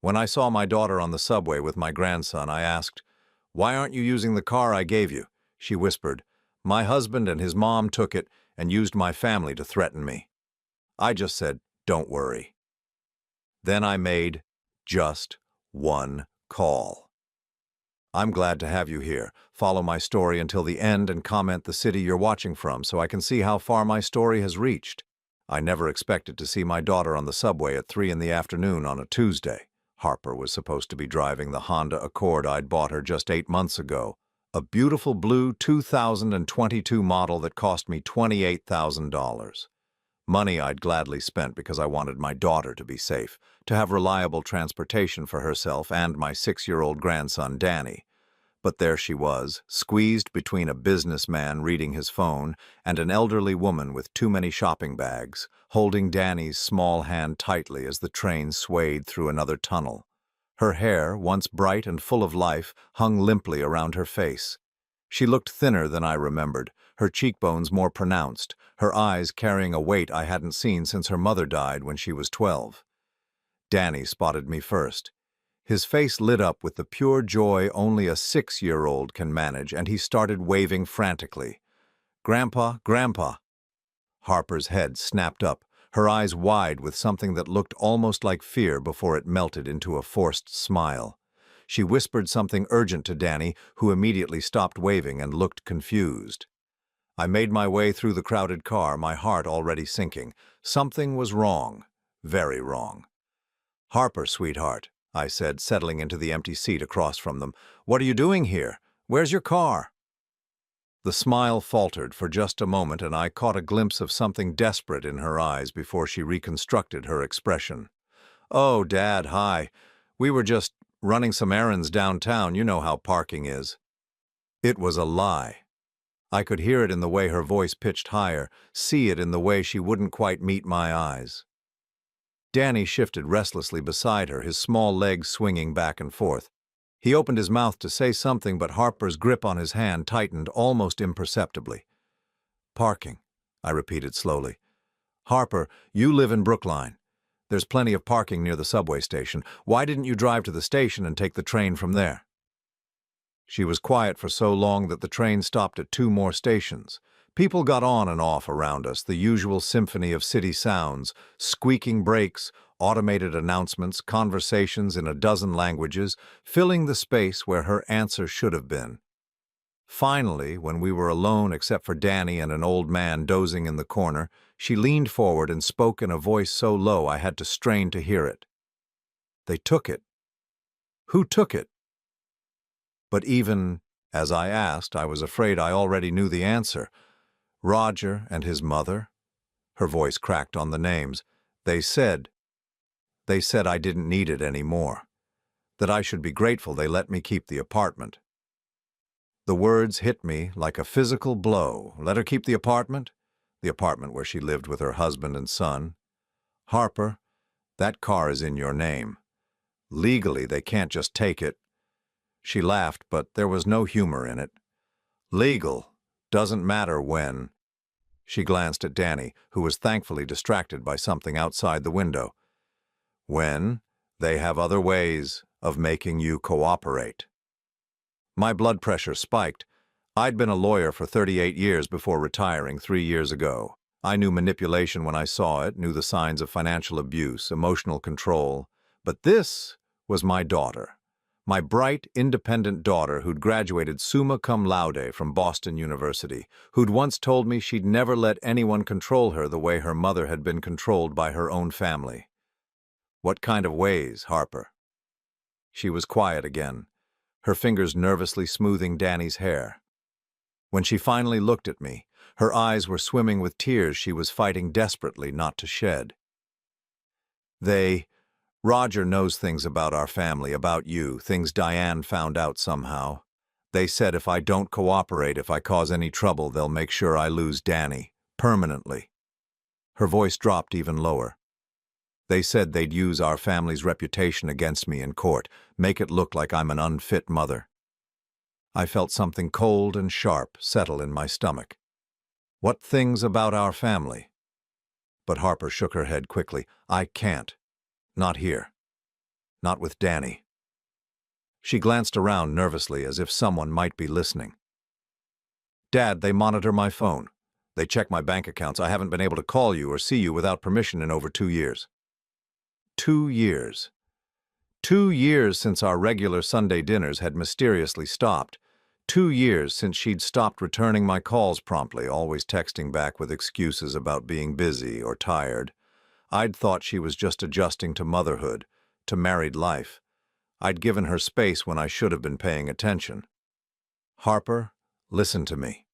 When I saw my daughter on the subway with my grandson, I asked, "Why aren't you using the car I gave you?" She whispered, "My husband and his mom took it and used my family to threaten me." I just said, "Don't worry." Then I made just one call. I'm glad to have you here. Follow my story until the end and comment the city you're watching from so I can see how far my story has reached. I never expected to see my daughter on the subway at 3 in the afternoon on a Tuesday. Harper was supposed to be driving the Honda Accord I'd bought her just 8 months ago, a beautiful blue 2022 model that cost me $28,000. Money I'd gladly spent because I wanted my daughter to be safe, to have reliable transportation for herself and my 6-year-old grandson, Danny. But there she was, squeezed between a businessman reading his phone and an elderly woman with too many shopping bags, holding Danny's small hand tightly as the train swayed through another tunnel. Her hair, once bright and full of life, hung limply around her face. She looked thinner than I remembered, her cheekbones more pronounced, her eyes carrying a weight I hadn't seen since her mother died when she was 12. Danny spotted me first. His face lit up with the pure joy only a 6-year-old can manage, and he started waving frantically. "Grandpa, Grandpa!" Harper's head snapped up, her eyes wide with something that looked almost like fear before it melted into a forced smile. She whispered something urgent to Danny, who immediately stopped waving and looked confused. I made my way through the crowded car, my heart already sinking. Something was wrong, very wrong. "Harper, sweetheart," I said, settling into the empty seat across from them. "What are you doing here? Where's your car?" The smile faltered for just a moment, and I caught a glimpse of something desperate in her eyes before she reconstructed her expression. "Oh, Dad, hi. We were just running some errands downtown. You know how parking is." It was a lie. I could hear it in the way her voice pitched higher, see it in the way she wouldn't quite meet my eyes. Danny shifted restlessly beside her, his small legs swinging back and forth. He opened his mouth to say something, but Harper's grip on his hand tightened almost imperceptibly. "Parking," I repeated slowly. "Harper, you live in Brookline. There's plenty of parking near the subway station. Why didn't you drive to the station and take the train from there?" She was quiet for so long that the train stopped at 2 more stations. People got on and off around us, the usual symphony of city sounds, squeaking brakes, automated announcements, conversations in a dozen languages, filling the space where her answer should have been. Finally, when we were alone except for Danny and an old man dozing in the corner, she leaned forward and spoke in a voice so low I had to strain to hear it. "They took it." "Who took it?" But even as I asked, I was afraid I already knew the answer. "Roger and his mother." Her voice cracked on the names. They said I didn't need it anymore. That I should be grateful they let me keep the apartment." The words hit me like a physical blow. Let her keep the apartment? The apartment where she lived with her husband and son. "Harper, that car is in your name. Legally, they can't just take it." She laughed, but there was no humor in it. "Legal doesn't matter when." She glanced at Danny, who was thankfully distracted by something outside the window. "When they have other ways of making you cooperate." My blood pressure spiked. I'd been a lawyer for 38 years before retiring 3 years ago. I knew manipulation when I saw it, knew the signs of financial abuse, emotional control. But this was my daughter. My bright, independent daughter who'd graduated summa cum laude from Boston University, who'd once told me she'd never let anyone control her the way her mother had been controlled by her own family. "What kind of ways, Harper?" She was quiet again, her fingers nervously smoothing Danny's hair. When she finally looked at me, her eyes were swimming with tears she was fighting desperately not to shed. Roger knows things about our family, about you, things Diane found out somehow. They said if I don't cooperate, if I cause any trouble, they'll make sure I lose Danny, permanently." Her voice dropped even lower. "They said they'd use our family's reputation against me in court, make it look like I'm an unfit mother." I felt something cold and sharp settle in my stomach. "What things about our family?" But Harper shook her head quickly. "I can't. Not here." Not with Danny. She glanced around nervously as if someone might be listening. Dad, they monitor my phone. They check my bank accounts. I haven't been able to call you or see you without permission in over 2 years. 2 years. 2 years since our regular Sunday dinners had mysteriously stopped. 2 years since she'd stopped returning my calls promptly, always texting back with excuses about being busy or tired. I'd thought she was just adjusting to motherhood, to married life. I'd given her space when I should have been paying attention. Harper, listen to me.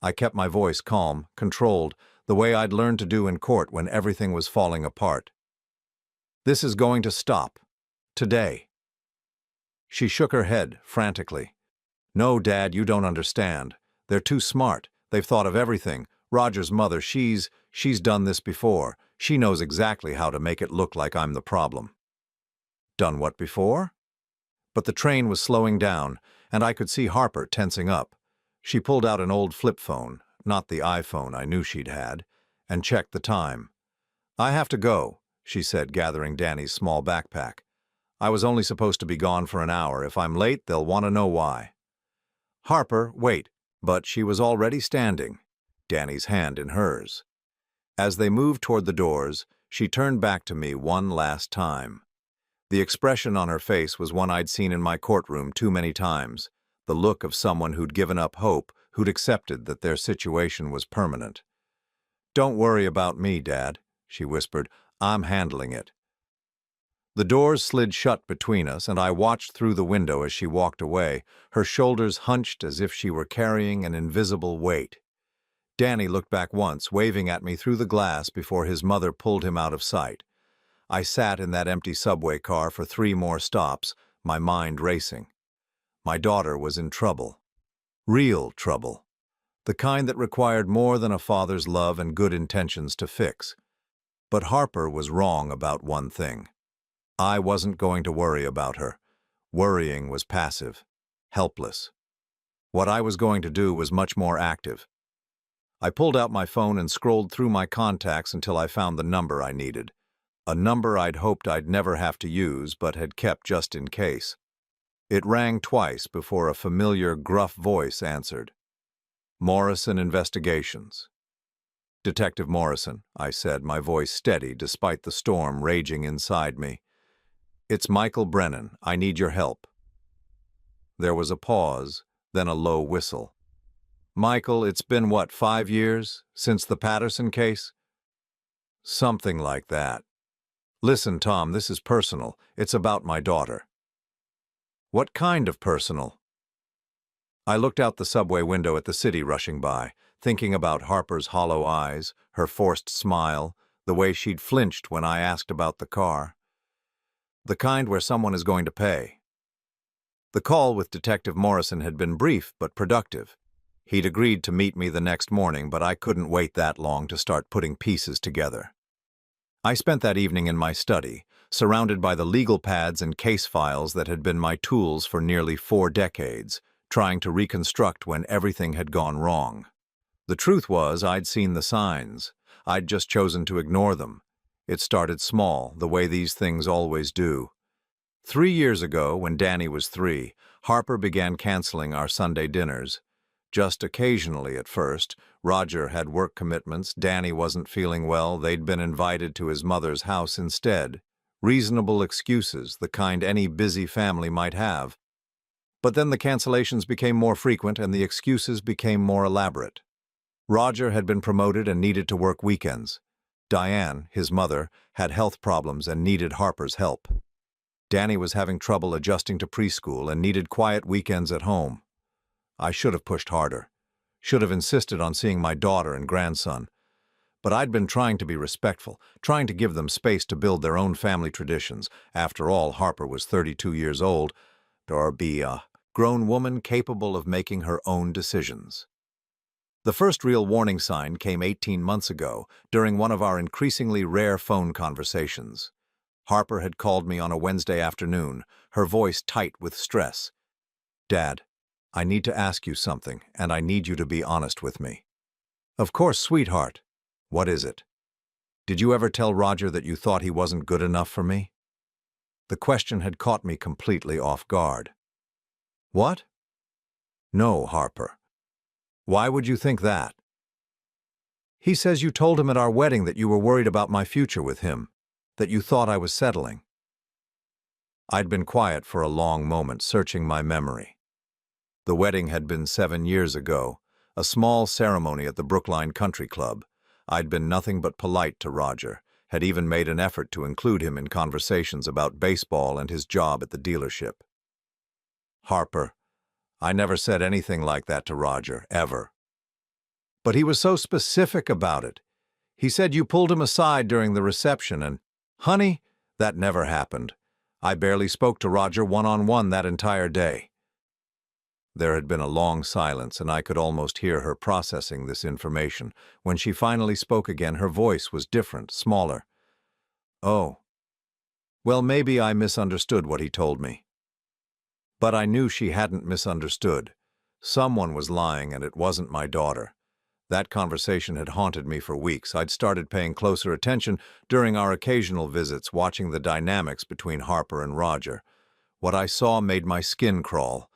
I kept my voice calm, controlled, the way I'd learned to do in court when everything was falling apart. This is going to stop. Today. She shook her head, frantically. No, Dad, you don't understand. They're too smart. They've thought of everything. Roger's mother, she's done this before. She knows exactly how to make it look like I'm the problem. Done what before? But the train was slowing down, and I could see Harper tensing up. She pulled out an old flip phone, not the iPhone I knew she'd had, and checked the time. I have to go, she said, gathering Danny's small backpack. I was only supposed to be gone for an hour. If I'm late, they'll want to know why. Harper, wait. But she was already standing, Danny's hand in hers. As they moved toward the doors, she turned back to me one last time. The expression on her face was one I'd seen in my courtroom too many times, the look of someone who'd given up hope, who'd accepted that their situation was permanent. Don't worry about me, Dad, she whispered. I'm handling it. The doors slid shut between us, and I watched through the window as she walked away, her shoulders hunched as if she were carrying an invisible weight. Danny looked back once, waving at me through the glass before his mother pulled him out of sight. I sat in that empty subway car for 3 more stops, my mind racing. My daughter was in trouble. Real trouble. The kind that required more than a father's love and good intentions to fix. But Harper was wrong about one thing. I wasn't going to worry about her. Worrying was passive, helpless. What I was going to do was much more active. I pulled out my phone and scrolled through my contacts until I found the number I needed. A number I'd hoped I'd never have to use, but had kept just in case. It rang twice before a familiar, gruff voice answered. Morrison Investigations. Detective Morrison, I said, my voice steady despite the storm raging inside me. It's Michael Brennan. I need your help. There was a pause, then a low whistle. Michael, it's been, 5 years since the Patterson case? Something like that. Listen, Tom, this is personal. It's about my daughter. What kind of personal? I looked out the subway window at the city rushing by, thinking about Harper's hollow eyes, her forced smile, the way she'd flinched when I asked about the car. The kind where someone is going to pay. The call with Detective Morrison had been brief but productive. He'd agreed to meet me the next morning, but I couldn't wait that long to start putting pieces together. I spent that evening in my study, surrounded by the legal pads and case files that had been my tools for nearly 4 decades, trying to reconstruct when everything had gone wrong. The truth was, I'd seen the signs. I'd just chosen to ignore them. It started small, the way these things always do. 3 years ago, when Danny was 3, Harper began canceling our Sunday dinners. Just occasionally at first. Roger had work commitments, Danny wasn't feeling well, they'd been invited to his mother's house instead. Reasonable excuses, the kind any busy family might have. But then the cancellations became more frequent and the excuses became more elaborate. Roger had been promoted and needed to work weekends. Diane, his mother, had health problems and needed Harper's help. Danny was having trouble adjusting to preschool and needed quiet weekends at home. I should have pushed harder, should have insisted on seeing my daughter and grandson. But I'd been trying to be respectful, trying to give them space to build their own family traditions. After all, Harper was 32 years old, or be a grown woman capable of making her own decisions. The first real warning sign came 18 months ago, during one of our increasingly rare phone conversations. Harper had called me on a Wednesday afternoon, her voice tight with stress. Dad, I need to ask you something, and I need you to be honest with me. Of course, sweetheart. What is it? Did you ever tell Roger that you thought he wasn't good enough for me? The question had caught me completely off guard. What? No, Harper. Why would you think that? He says you told him at our wedding that you were worried about my future with him, that you thought I was settling. I'd been quiet for a long moment, searching my memory. The wedding had been 7 years ago, a small ceremony at the Brookline Country Club. I'd been nothing but polite to Roger, had even made an effort to include him in conversations about baseball and his job at the dealership. Harper, I never said anything like that to Roger, ever. But he was so specific about it. He said you pulled him aside during the reception and, honey, that never happened. I barely spoke to Roger one-on-one that entire day. There had been a long silence, and I could almost hear her processing this information. When she finally spoke again, her voice was different, smaller. Oh. Well, maybe I misunderstood what he told me. But I knew she hadn't misunderstood. Someone was lying, and it wasn't my daughter. That conversation had haunted me for weeks. I'd started paying closer attention during our occasional visits, watching the dynamics between Harper and Roger. What I saw made my skin crawl.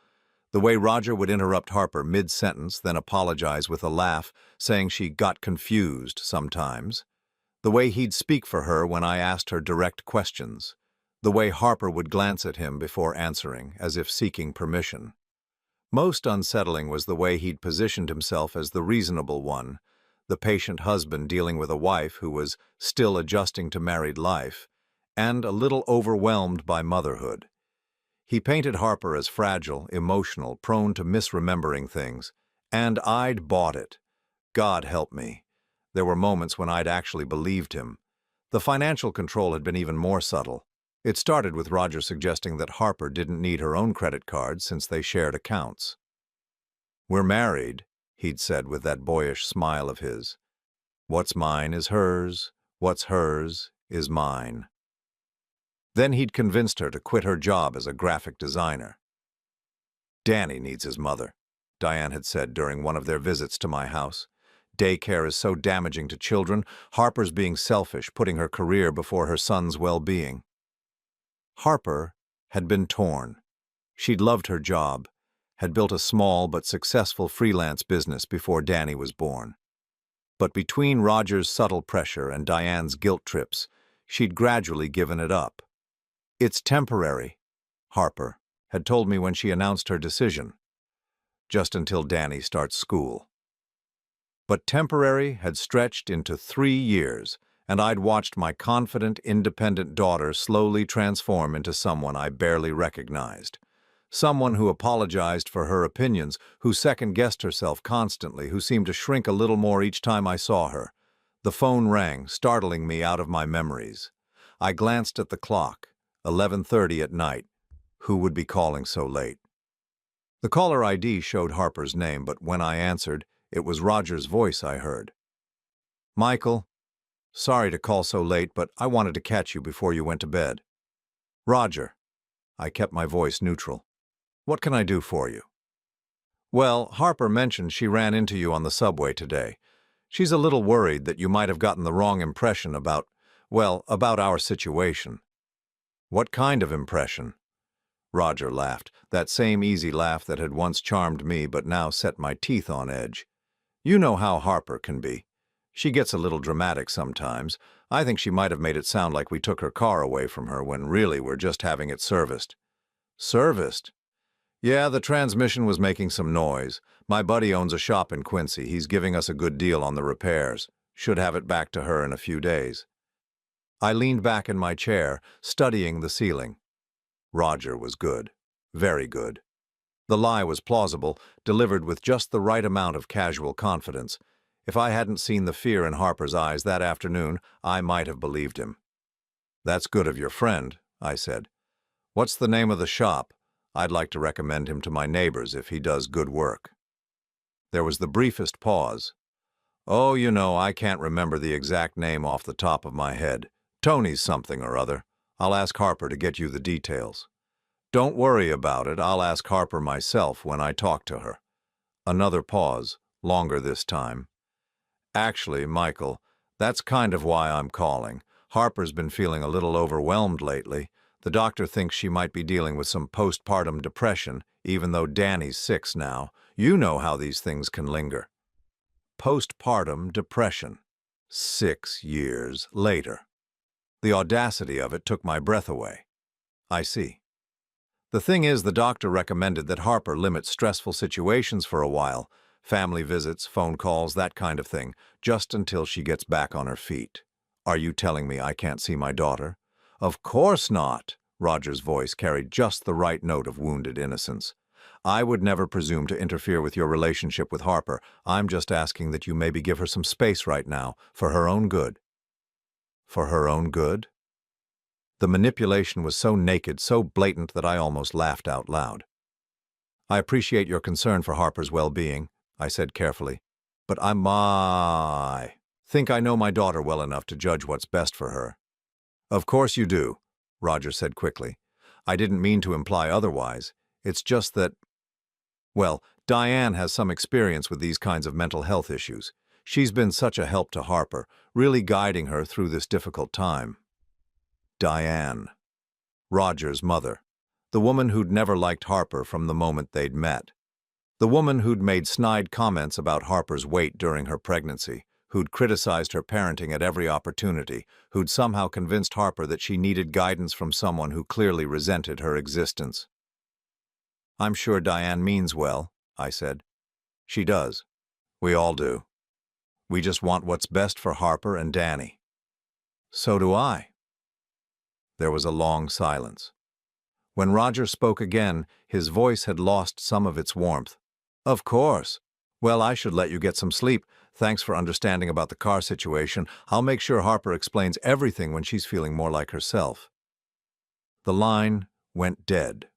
The way Roger would interrupt Harper mid-sentence, then apologize with a laugh, saying she got confused sometimes. The way he'd speak for her when I asked her direct questions. The way Harper would glance at him before answering, as if seeking permission. Most unsettling was the way he'd positioned himself as the reasonable one, the patient husband dealing with a wife who was still adjusting to married life, and a little overwhelmed by motherhood. He painted Harper as fragile, emotional, prone to misremembering things, and I'd bought it. God help me. There were moments when I'd actually believed him. The financial control had been even more subtle. It started with Roger suggesting that Harper didn't need her own credit card since they shared accounts. We're married, he'd said with that boyish smile of his. What's mine is hers, what's hers is mine. Then he'd convinced her to quit her job as a graphic designer. Danny needs his mother, Diane had said during one of their visits to my house. Daycare is so damaging to children. Harper's being selfish, putting her career before her son's well-being. Harper had been torn. She'd loved her job, had built a small but successful freelance business before Danny was born. But between Roger's subtle pressure and Diane's guilt trips, she'd gradually given it up. It's temporary, Harper had told me when she announced her decision, just until Danny starts school. But temporary had stretched into 3 years, and I'd watched my confident, independent daughter slowly transform into someone I barely recognized. Someone who apologized for her opinions, who second-guessed herself constantly, who seemed to shrink a little more each time I saw her. The phone rang, startling me out of my memories. I glanced at the clock, 11:30 at night. Who would be calling so late? The caller ID showed Harper's name, but when I answered, it was Roger's voice I heard. Michael, sorry to call so late, but I wanted to catch you before you went to bed. Roger. I kept my voice neutral. What can I do for you? Well, Harper mentioned she ran into you on the subway today. She's a little worried that you might have gotten the wrong impression about our situation. What kind of impression? Roger laughed, that same easy laugh that had once charmed me but now set my teeth on edge. You know how Harper can be. She gets a little dramatic sometimes. I think she might have made it sound like we took her car away from her when really we're just having it serviced. Serviced? Yeah, the transmission was making some noise. My buddy owns a shop in Quincy. He's giving us a good deal on the repairs. Should have it back to her in a few days. I leaned back in my chair, studying the ceiling. Roger was good. Very good. The lie was plausible, delivered with just the right amount of casual confidence. If I hadn't seen the fear in Harper's eyes that afternoon, I might have believed him. That's good of your friend, I said. What's the name of the shop? I'd like to recommend him to my neighbors if he does good work. There was the briefest pause. Oh, you know, I can't remember the exact name off the top of my head. Tony's something or other. I'll ask Harper to get you the details. Don't worry about it. I'll ask Harper myself when I talk to her. Another pause, longer this time. Actually, Michael, that's kind of why I'm calling. Harper's been feeling a little overwhelmed lately. The doctor thinks she might be dealing with some postpartum depression, even though Danny's 6 now. You know how these things can linger. Postpartum depression. 6 years later. The audacity of it took my breath away. I see. The thing is, the doctor recommended that Harper limit stressful situations for a while, family visits, phone calls, that kind of thing, just until she gets back on her feet. Are you telling me I can't see my daughter? Of course not. Roger's voice carried just the right note of wounded innocence. I would never presume to interfere with your relationship with Harper. I'm just asking that you maybe give her some space right now, for her own good. For her own good? The manipulation was so naked, so blatant that I almost laughed out loud. I appreciate your concern for Harper's well-being, I said carefully, but I think I know my daughter well enough to judge what's best for her. Of course you do, Roger said quickly. I didn't mean to imply otherwise. It's just that, well, Diane has some experience with these kinds of mental health issues. She's been such a help to Harper, really guiding her through this difficult time. Diane. Roger's mother. The woman who'd never liked Harper from the moment they'd met. The woman who'd made snide comments about Harper's weight during her pregnancy, who'd criticized her parenting at every opportunity, who'd somehow convinced Harper that she needed guidance from someone who clearly resented her existence. I'm sure Diane means well, I said. She does. We all do. We just want what's best for Harper and Danny. So do I. There was a long silence. When Roger spoke again, his voice had lost some of its warmth. Of course. Well, I should let you get some sleep. Thanks for understanding about the car situation. I'll make sure Harper explains everything when she's feeling more like herself. The line went dead.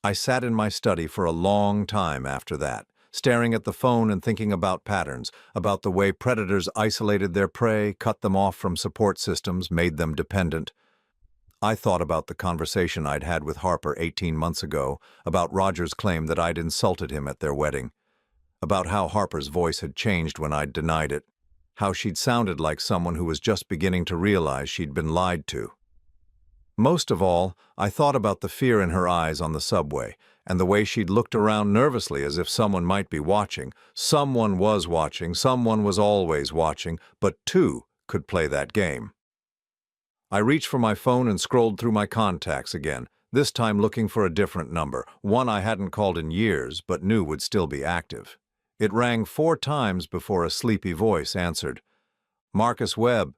I sat in my study for a long time after that, staring at the phone and thinking about patterns, about the way predators isolated their prey, cut them off from support systems, made them dependent. I thought about the conversation I'd had with Harper 18 months ago, about Roger's claim that I'd insulted him at their wedding, about how Harper's voice had changed when I'd denied it, how she'd sounded like someone who was just beginning to realize she'd been lied to. Most of all, I thought about the fear in her eyes on the subway, and the way she'd looked around nervously as if someone might be watching. Someone was watching, someone was always watching, but two could play that game. I reached for my phone and scrolled through my contacts again, this time looking for a different number, one I hadn't called in years but knew would still be active. It rang 4 times before a sleepy voice answered. Marcus Webb.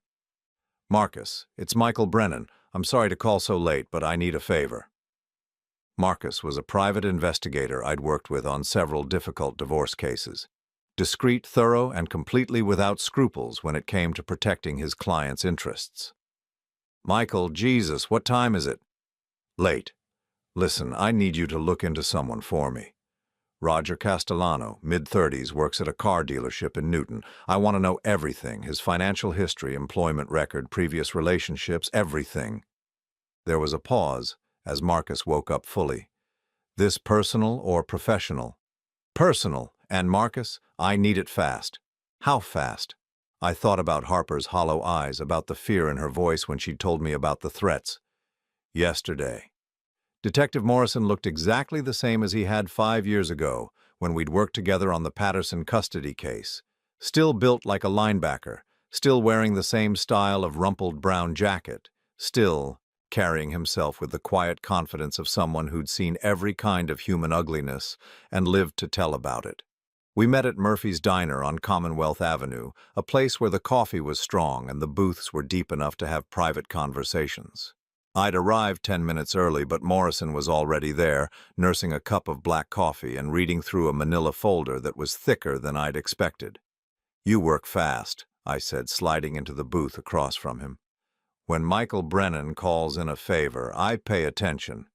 Marcus, it's Michael Brennan. I'm sorry to call so late, but I need a favor. Marcus was a private investigator I'd worked with on several difficult divorce cases. Discreet, thorough, and completely without scruples when it came to protecting his clients' interests. Michael, Jesus, what time is it? Late. Listen, I need you to look into someone for me. Roger Castellano, mid-30s, works at a car dealership in Newton. I want to know everything, his financial history, employment record, previous relationships, everything. There was a pause as Marcus woke up fully. This personal or professional? Personal. And Marcus, I need it fast. How fast? I thought about Harper's hollow eyes, about the fear in her voice when she'd told me about the threats. Yesterday. Detective Morrison looked exactly the same as he had 5 years ago, when we'd worked together on the Patterson custody case. Still built like a linebacker, still wearing the same style of rumpled brown jacket, still carrying himself with the quiet confidence of someone who'd seen every kind of human ugliness and lived to tell about it. We met at Murphy's Diner on Commonwealth Avenue, a place where the coffee was strong and the booths were deep enough to have private conversations. I'd arrived 10 minutes early, but Morrison was already there, nursing a cup of black coffee and reading through a manila folder that was thicker than I'd expected. You work fast, I said, sliding into the booth across from him. When Michael Brennan calls in a favor, I pay attention.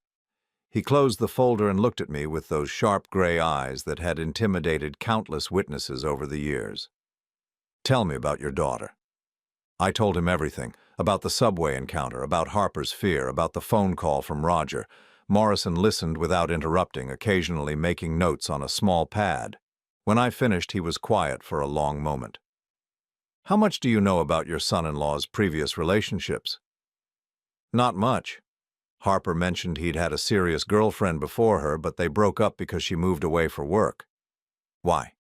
He closed the folder and looked at me with those sharp gray eyes that had intimidated countless witnesses over the years. Tell me about your daughter. I told him everything, about the subway encounter, about Harper's fear, about the phone call from Roger. Morrison listened without interrupting, occasionally making notes on a small pad. When I finished, he was quiet for a long moment. How much do you know about your son-in-law's previous relationships? Not much. Harper mentioned he'd had a serious girlfriend before her, but they broke up because she moved away for work. Why?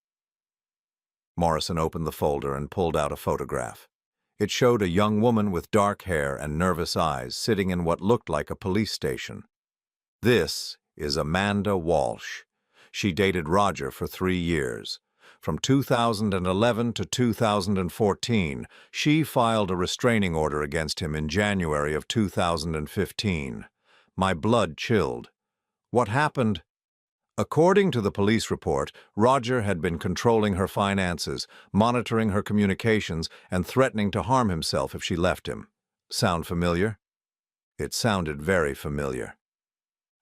Morrison opened the folder and pulled out a photograph. It showed a young woman with dark hair and nervous eyes sitting in what looked like a police station. This is Amanda Walsh. She dated Roger for 3 years. From 2011 to 2014, she filed a restraining order against him in January of 2015. My blood chilled. What happened? According to the police report, Roger had been controlling her finances, monitoring her communications, and threatening to harm himself if she left him. Sound familiar? It sounded very familiar.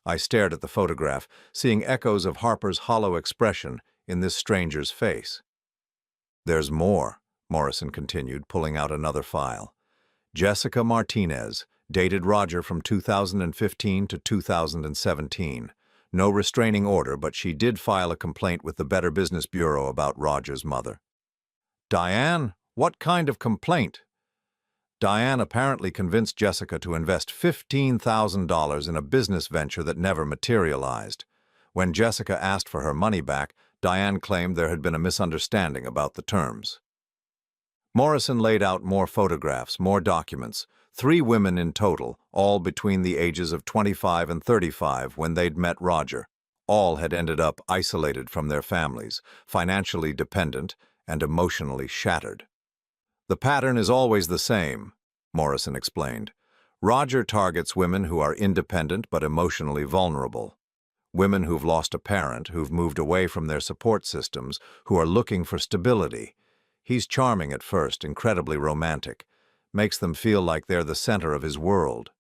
I stared at the photograph, seeing echoes of Harper's hollow expression in this stranger's face. There's more, Morrison continued, pulling out another file. Jessica Martinez dated Roger from 2015 to 2017. No restraining order, but she did file a complaint with the Better Business Bureau about Roger's mother. Diane, what kind of complaint? Diane apparently convinced Jessica to invest $15,000 in a business venture that never materialized. When Jessica asked for her money back, Diane claimed there had been a misunderstanding about the terms. Morrison laid out more photographs, more documents. 3 women in total, all between the ages of 25 and 35 when they'd met Roger. All had ended up isolated from their families, financially dependent, and emotionally shattered. The pattern is always the same, Morrison explained. Roger targets women who are independent but emotionally vulnerable. Women who've lost a parent, who've moved away from their support systems, who are looking for stability. He's charming at first, incredibly romantic. Makes them feel like they're the center of his world.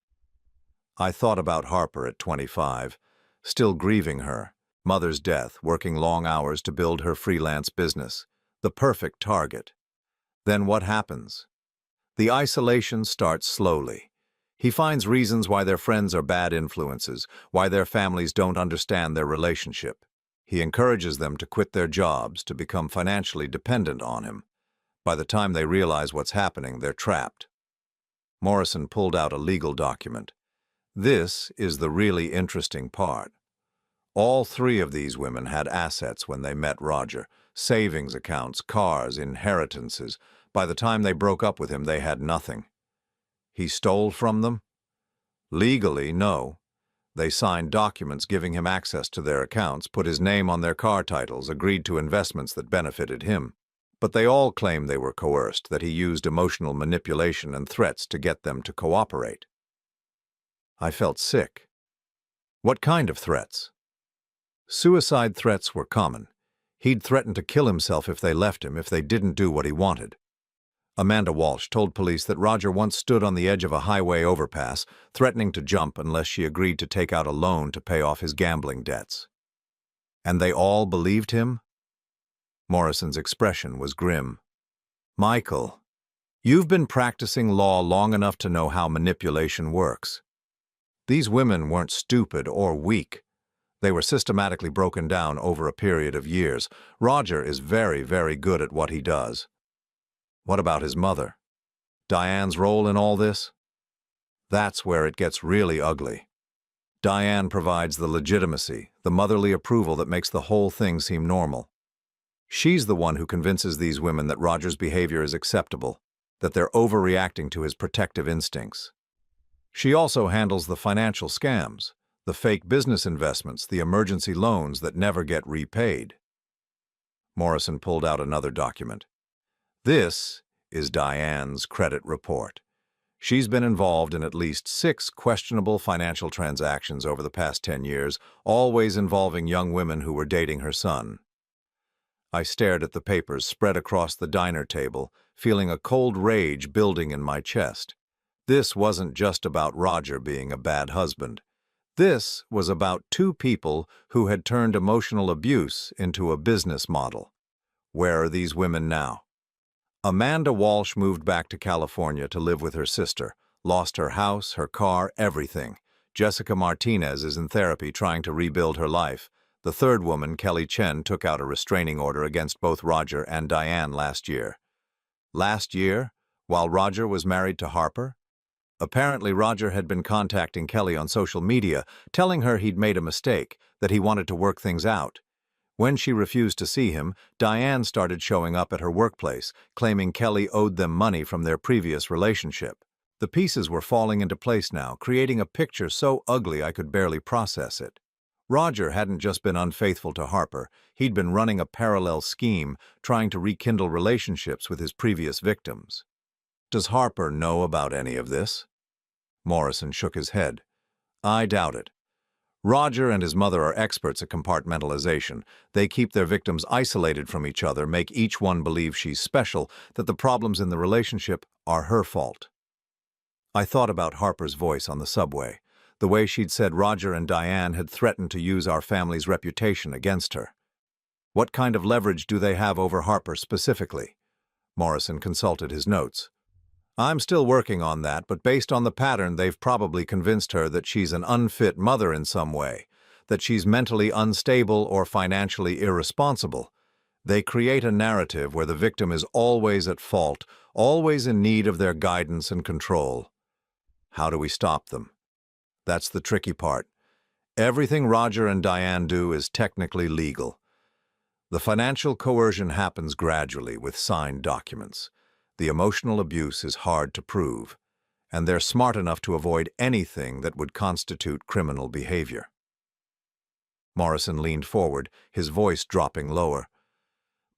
I thought about Harper at 25, still grieving her, mother's death, working long hours to build her freelance business. The perfect target. Then what happens? The isolation starts slowly. He finds reasons why their friends are bad influences, why their families don't understand their relationship. He encourages them to quit their jobs, to become financially dependent on him. By the time they realize what's happening, they're trapped. Morrison pulled out a legal document. This is the really interesting part. All 3 of these women had assets when they met Roger. Savings accounts, cars, inheritances. By the time they broke up with him, they had nothing. He stole from them? Legally, no. They signed documents giving him access to their accounts, put his name on their car titles, agreed to investments that benefited him. But they all claim they were coerced, that he used emotional manipulation and threats to get them to cooperate. I felt sick. What kind of threats? Suicide threats were common. He'd threatened to kill himself if they left him, if they didn't do what he wanted. Amanda Walsh told police that Roger once stood on the edge of a highway overpass, threatening to jump unless she agreed to take out a loan to pay off his gambling debts. And they all believed him? Morrison's expression was grim. Michael, you've been practicing law long enough to know how manipulation works. These women weren't stupid or weak. They were systematically broken down over a period of years. Roger is very, very good at what he does. What about his mother? Diane's role in all this? That's where it gets really ugly. Diane provides the legitimacy, the motherly approval that makes the whole thing seem normal. She's the one who convinces these women that Roger's behavior is acceptable, that they're overreacting to his protective instincts. She also handles the financial scams, the fake business investments, the emergency loans that never get repaid. Morrison pulled out another document. This is Diane's credit report. She's been involved in at least 6 questionable financial transactions over the past 10 years, always involving young women who were dating her son. I stared at the papers spread across the diner table, feeling a cold rage building in my chest. This wasn't just about Roger being a bad husband. This was about 2 people who had turned emotional abuse into a business model. Where are these women now? Amanda Walsh moved back to California to live with her sister, lost her house, her car, everything. Jessica Martinez is in therapy trying to rebuild her life. The 3rd woman, Kelly Chen, took out a restraining order against both Roger and Diane last year. Last year, while Roger was married to Harper? Apparently, Roger had been contacting Kelly on social media, telling her he'd made a mistake, that he wanted to work things out. When she refused to see him, Diane started showing up at her workplace, claiming Kelly owed them money from their previous relationship. The pieces were falling into place now, creating a picture so ugly I could barely process it. Roger hadn't just been unfaithful to Harper, he'd been running a parallel scheme, trying to rekindle relationships with his previous victims. Does Harper know about any of this? Morrison shook his head. I doubt it. Roger and his mother are experts at compartmentalization. They keep their victims isolated from each other, make each one believe she's special, that the problems in the relationship are her fault. I thought about Harper's voice on the subway, the way she'd said Roger and Diane had threatened to use our family's reputation against her. What kind of leverage do they have over Harper specifically? Morrison consulted his notes. I'm still working on that, but based on the pattern, they've probably convinced her that she's an unfit mother in some way, that she's mentally unstable or financially irresponsible. They create a narrative where the victim is always at fault, always in need of their guidance and control. How do we stop them? That's the tricky part. Everything Roger and Diane do is technically legal. The financial coercion happens gradually with signed documents. The emotional abuse is hard to prove, and they're smart enough to avoid anything that would constitute criminal behavior. Morrison leaned forward, his voice dropping lower.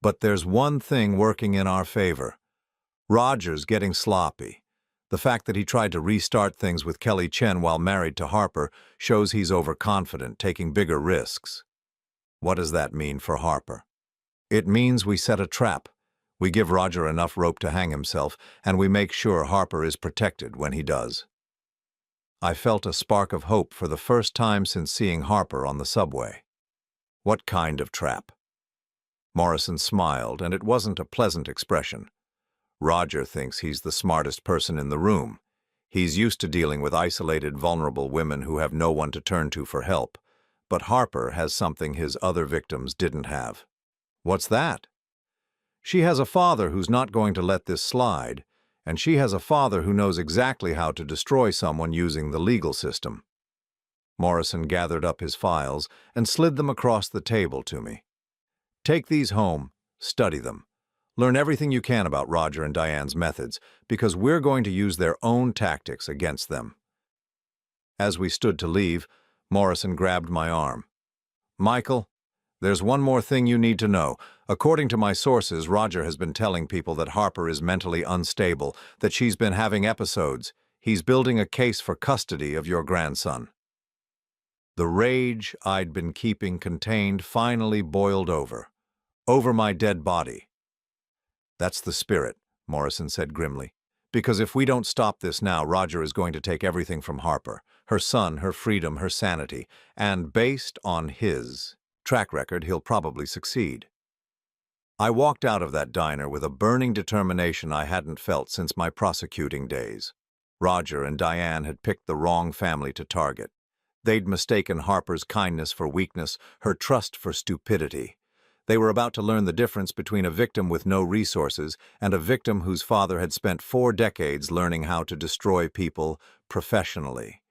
But there's one thing working in our favor. Roger's getting sloppy. The fact that he tried to restart things with Kelly Chen while married to Harper shows he's overconfident, taking bigger risks. What does that mean for Harper? It means we set a trap. We give Roger enough rope to hang himself, and we make sure Harper is protected when he does. I felt a spark of hope for the first time since seeing Harper on the subway. What kind of trap? Morrison smiled, and it wasn't a pleasant expression. Roger thinks he's the smartest person in the room. He's used to dealing with isolated, vulnerable women who have no one to turn to for help. But Harper has something his other victims didn't have. What's that? She has a father who's not going to let this slide, and she has a father who knows exactly how to destroy someone using the legal system. Morrison gathered up his files and slid them across the table to me. Take these home, study them. Learn everything you can about Roger and Diane's methods, because we're going to use their own tactics against them. As we stood to leave, Morrison grabbed my arm. Michael, there's one more thing you need to know. According to my sources, Roger has been telling people that Harper is mentally unstable, that she's been having episodes. He's building a case for custody of your grandson. The rage I'd been keeping contained finally boiled over my dead body. That's the spirit, Morrison said grimly. Because if we don't stop this now, Roger is going to take everything from Harper, her son, her freedom, her sanity, and based on his track record, he'll probably succeed. I walked out of that diner with a burning determination I hadn't felt since my prosecuting days. Roger and Diane had picked the wrong family to target. They'd mistaken Harper's kindness for weakness, her trust for stupidity. They were about to learn the difference between a victim with no resources and a victim whose father had spent 4 decades learning how to destroy people professionally.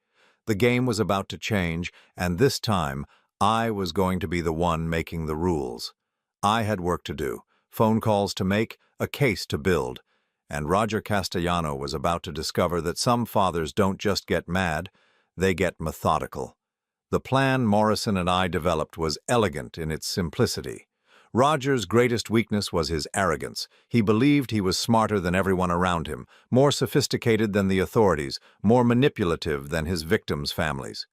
The game was about to change, and this time, I was going to be the one making the rules. I had work to do, phone calls to make, a case to build, and Roger Castellano was about to discover that some fathers don't just get mad, they get methodical. The plan Morrison and I developed was elegant in its simplicity. Roger's greatest weakness was his arrogance. He believed he was smarter than everyone around him, more sophisticated than the authorities, more manipulative than his victims' families.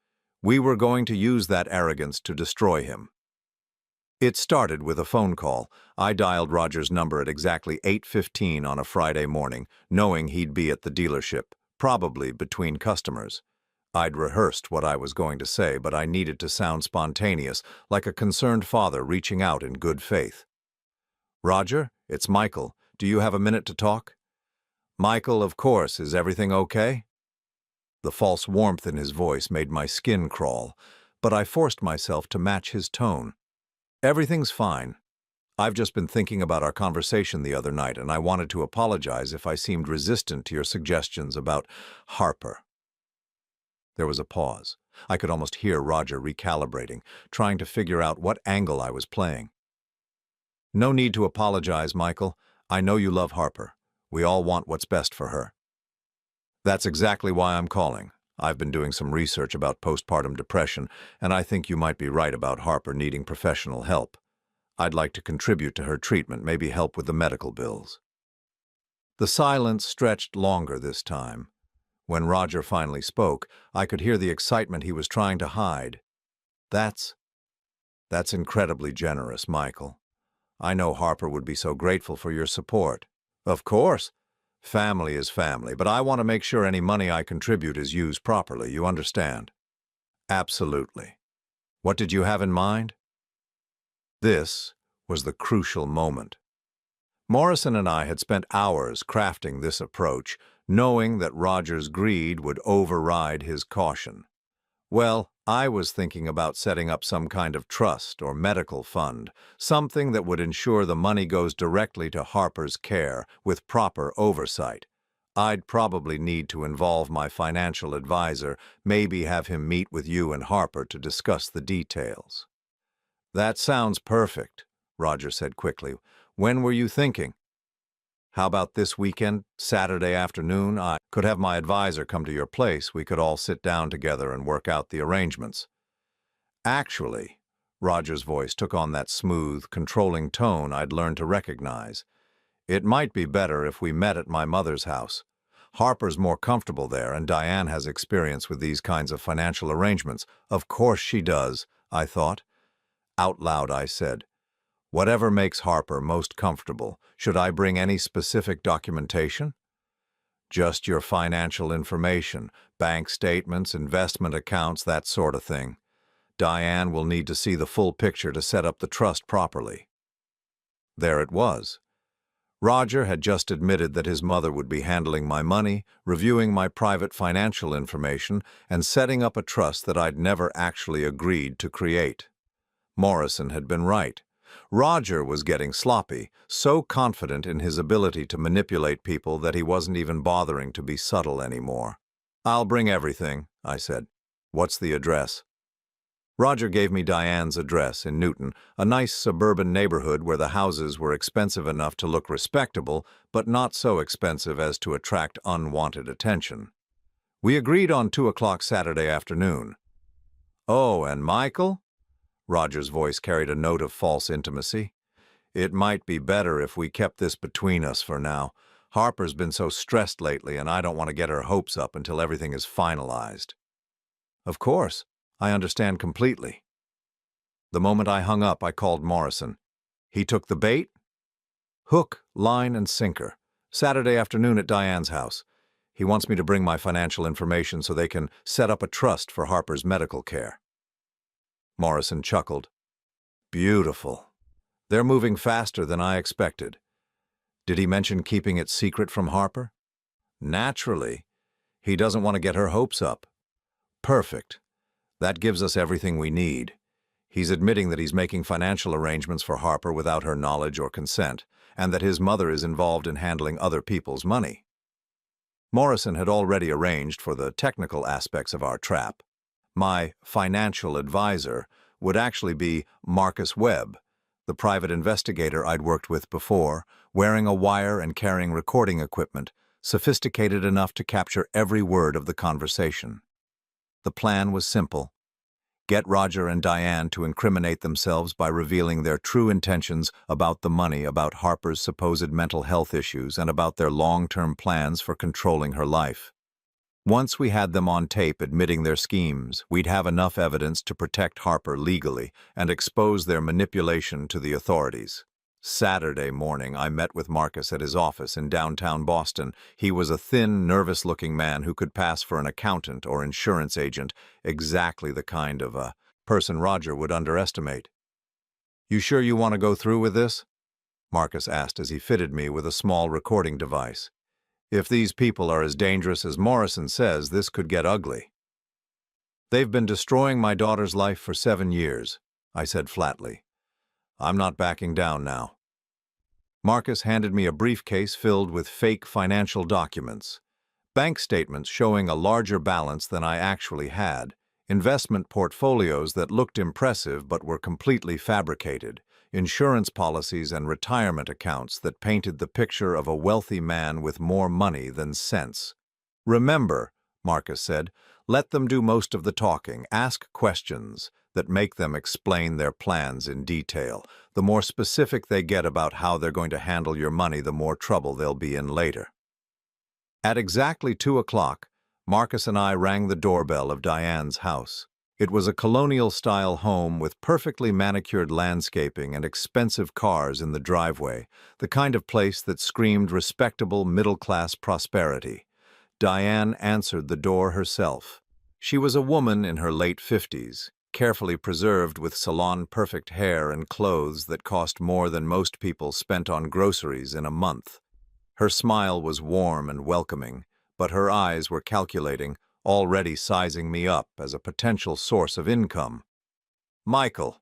We were going to use that arrogance to destroy him. It started with a phone call. I dialed Roger's number at exactly 8:15 on a Friday morning, knowing he'd be at the dealership, probably between customers. I'd rehearsed what I was going to say, but I needed to sound spontaneous, like a concerned father reaching out in good faith. Roger, it's Michael. Do you have a minute to talk? Michael, of course. Is everything okay? The false warmth in his voice made my skin crawl, but I forced myself to match his tone. Everything's fine. I've just been thinking about our conversation the other night, and I wanted to apologize if I seemed resistant to your suggestions about Harper. There was a pause. I could almost hear Roger recalibrating, trying to figure out what angle I was playing. No need to apologize, Michael. I know you love Harper. We all want what's best for her. That's exactly why I'm calling. I've been doing some research about postpartum depression, and I think you might be right about Harper needing professional help. I'd like to contribute to her treatment, maybe help with the medical bills. The silence stretched longer this time. When Roger finally spoke, I could hear the excitement he was trying to hide. That's incredibly generous, Michael. I know Harper would be so grateful for your support. Of course. Family is family, but I want to make sure any money I contribute is used properly, you understand? Absolutely. What did you have in mind? This was the crucial moment. Morrison and I had spent hours crafting this approach, knowing that Roger's greed would override his caution. Well, I was thinking about setting up some kind of trust or medical fund, something that would ensure the money goes directly to Harper's care with proper oversight. I'd probably need to involve my financial advisor, maybe have him meet with you and Harper to discuss the details. That sounds perfect, Roger said quickly. When were you thinking? How about this weekend, Saturday afternoon? I could have my advisor come to your place. We could all sit down together and work out the arrangements. Actually, Roger's voice took on that smooth, controlling tone I'd learned to recognize. It might be better if we met at my mother's house. Harper's more comfortable there, and Diane has experience with these kinds of financial arrangements. Of course she does, I thought. Out loud I said, whatever makes Harper most comfortable. Should I bring any specific documentation? Just your financial information, bank statements, investment accounts, that sort of thing. Diane will need to see the full picture to set up the trust properly. There it was. Roger had just admitted that his mother would be handling my money, reviewing my private financial information, and setting up a trust that I'd never actually agreed to create. Morrison had been right. Roger was getting sloppy, so confident in his ability to manipulate people that he wasn't even bothering to be subtle anymore. I'll bring everything, I said. What's the address? Roger gave me Diane's address in Newton, a nice suburban neighborhood where the houses were expensive enough to look respectable, but not so expensive as to attract unwanted attention. We agreed on 2 o'clock Saturday afternoon. Oh, and Michael? Roger's voice carried a note of false intimacy. It might be better if we kept this between us for now. Harper's been so stressed lately, and I don't want to get her hopes up until everything is finalized. Of course, I understand completely. The moment I hung up, I called Morrison. He took the bait? Hook, line, and sinker. Saturday afternoon at Diane's house. He wants me to bring my financial information so they can set up a trust for Harper's medical care. Morrison chuckled. Beautiful. They're moving faster than I expected. Did he mention keeping it secret from Harper? Naturally. He doesn't want to get her hopes up. Perfect. That gives us everything we need. He's admitting that he's making financial arrangements for Harper without her knowledge or consent, and that his mother is involved in handling other people's money. Morrison had already arranged for the technical aspects of our trap. My financial advisor would actually be Marcus Webb, the private investigator I'd worked with before, wearing a wire and carrying recording equipment, sophisticated enough to capture every word of the conversation. The plan was simple. Get Roger and Diane to incriminate themselves by revealing their true intentions about the money, about Harper's supposed mental health issues, and about their long-term plans for controlling her life. Once we had them on tape admitting their schemes, we'd have enough evidence to protect Harper legally and expose their manipulation to the authorities. Saturday morning, I met with Marcus at his office in downtown Boston. He was a thin, nervous-looking man who could pass for an accountant or insurance agent, exactly the kind of a person Roger would underestimate. "You sure you want to go through with this?" Marcus asked as he fitted me with a small recording device. "If these people are as dangerous as Morrison says, this could get ugly." "They've been destroying my daughter's life for 7 years," I said flatly. I'm not backing down now. Marcus handed me a briefcase filled with fake financial documents. Bank statements showing a larger balance than I actually had, investment portfolios that looked impressive but were completely fabricated, insurance policies and retirement accounts that painted the picture of a wealthy man with more money than sense. "Remember," Marcus said, "let them do most of the talking. Ask questions that make them explain their plans in detail. The more specific they get about how they're going to handle your money, the more trouble they'll be in later." At exactly 2 o'clock, Marcus and I rang the doorbell of Diane's house. It was a colonial-style home with perfectly manicured landscaping and expensive cars in the driveway, the kind of place that screamed respectable middle-class prosperity. Diane answered the door herself. She was a woman in her late 50s, carefully preserved with salon-perfect hair and clothes that cost more than most people spent on groceries in a month. Her smile was warm and welcoming, but her eyes were calculating, already sizing me up as a potential source of income. "Michael,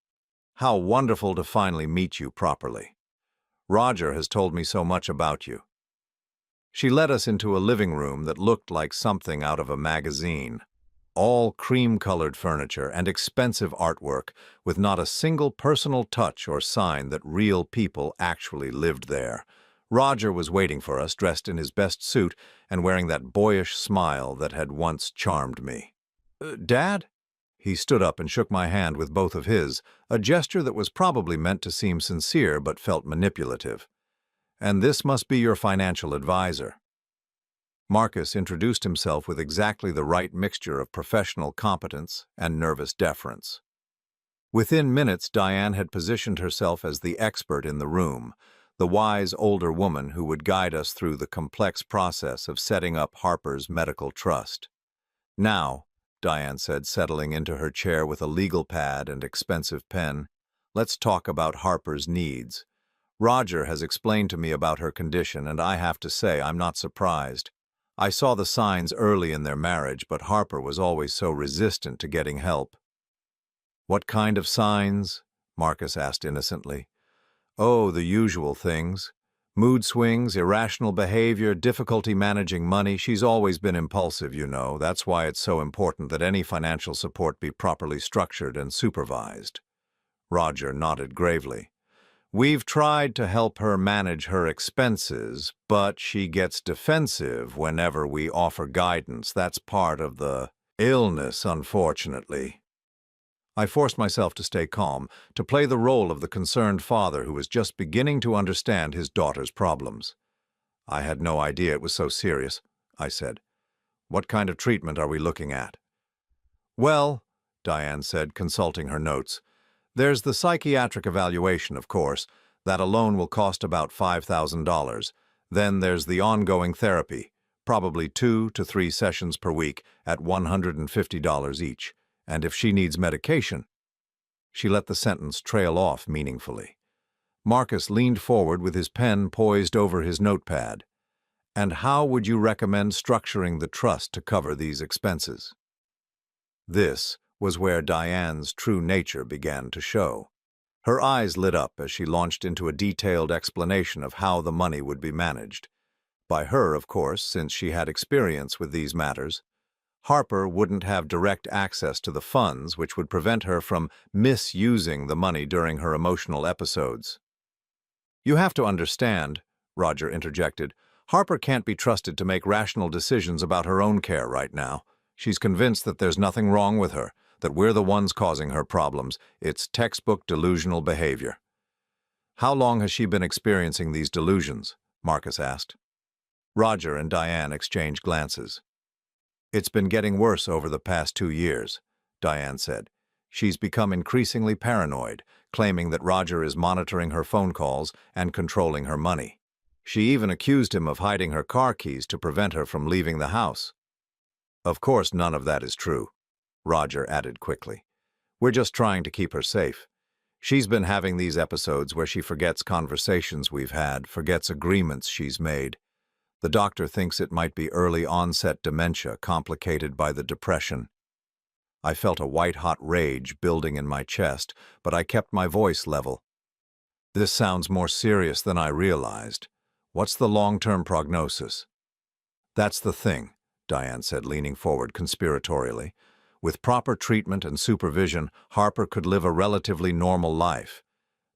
how wonderful to finally meet you properly. Roger has told me so much about you." She led us into a living room that looked like something out of a magazine. All cream-colored furniture and expensive artwork, with not a single personal touch or sign that real people actually lived there. Roger was waiting for us, dressed in his best suit and wearing that boyish smile that had once charmed me. "Dad?" He stood up and shook my hand with both of his, a gesture that was probably meant to seem sincere but felt manipulative. "And this must be your financial advisor." Marcus introduced himself with exactly the right mixture of professional competence and nervous deference. Within minutes, Diane had positioned herself as the expert in the room, the wise older woman who would guide us through the complex process of setting up Harper's medical trust. "Now," Diane said, settling into her chair with a legal pad and expensive pen, "let's talk about Harper's needs. Roger has explained to me about her condition, and I have to say I'm not surprised. I saw the signs early in their marriage, but Harper was always so resistant to getting help." "What kind of signs?" Marcus asked innocently. "Oh, the usual things. Mood swings, irrational behavior, difficulty managing money. She's always been impulsive, you know. That's why it's so important that any financial support be properly structured and supervised." Roger nodded gravely. "We've tried to help her manage her expenses, but she gets defensive whenever we offer guidance. That's part of the illness, unfortunately." I forced myself to stay calm, to play the role of the concerned father who was just beginning to understand his daughter's problems. "I had no idea it was so serious," I said. "What kind of treatment are we looking at?" "Well," Diane said, consulting her notes, "there's the psychiatric evaluation, of course. That alone will cost about $5,000. Then there's the ongoing therapy, probably 2 to 3 sessions per week at $150 each. And if she needs medication—" She let the sentence trail off meaningfully. Marcus leaned forward with his pen poised over his notepad. "And how would you recommend structuring the trust to cover these expenses?" This was where Diane's true nature began to show. Her eyes lit up as she launched into a detailed explanation of how the money would be managed. By her, of course, since she had experience with these matters. Harper wouldn't have direct access to the funds, which would prevent her from misusing the money during her emotional episodes. "You have to understand," Roger interjected, "Harper can't be trusted to make rational decisions about her own care right now. She's convinced that there's nothing wrong with her, that we're the ones causing her problems. It's textbook delusional behavior." "How long has she been experiencing these delusions?" Marcus asked. Roger and Diane exchanged glances. "It's been getting worse over the past 2 years," Diane said. "She's become increasingly paranoid, claiming that Roger is monitoring her phone calls and controlling her money. She even accused him of hiding her car keys to prevent her from leaving the house." "Of course, none of that is true," Roger added quickly. "We're just trying to keep her safe. She's been having these episodes where she forgets conversations we've had, forgets agreements she's made. The doctor thinks it might be early-onset dementia complicated by the depression." I felt a white-hot rage building in my chest, but I kept my voice level. This sounds more serious than I realized. What's the long-term prognosis? That's the thing, Diane said, leaning forward conspiratorially. With proper treatment and supervision, Harper could live a relatively normal life.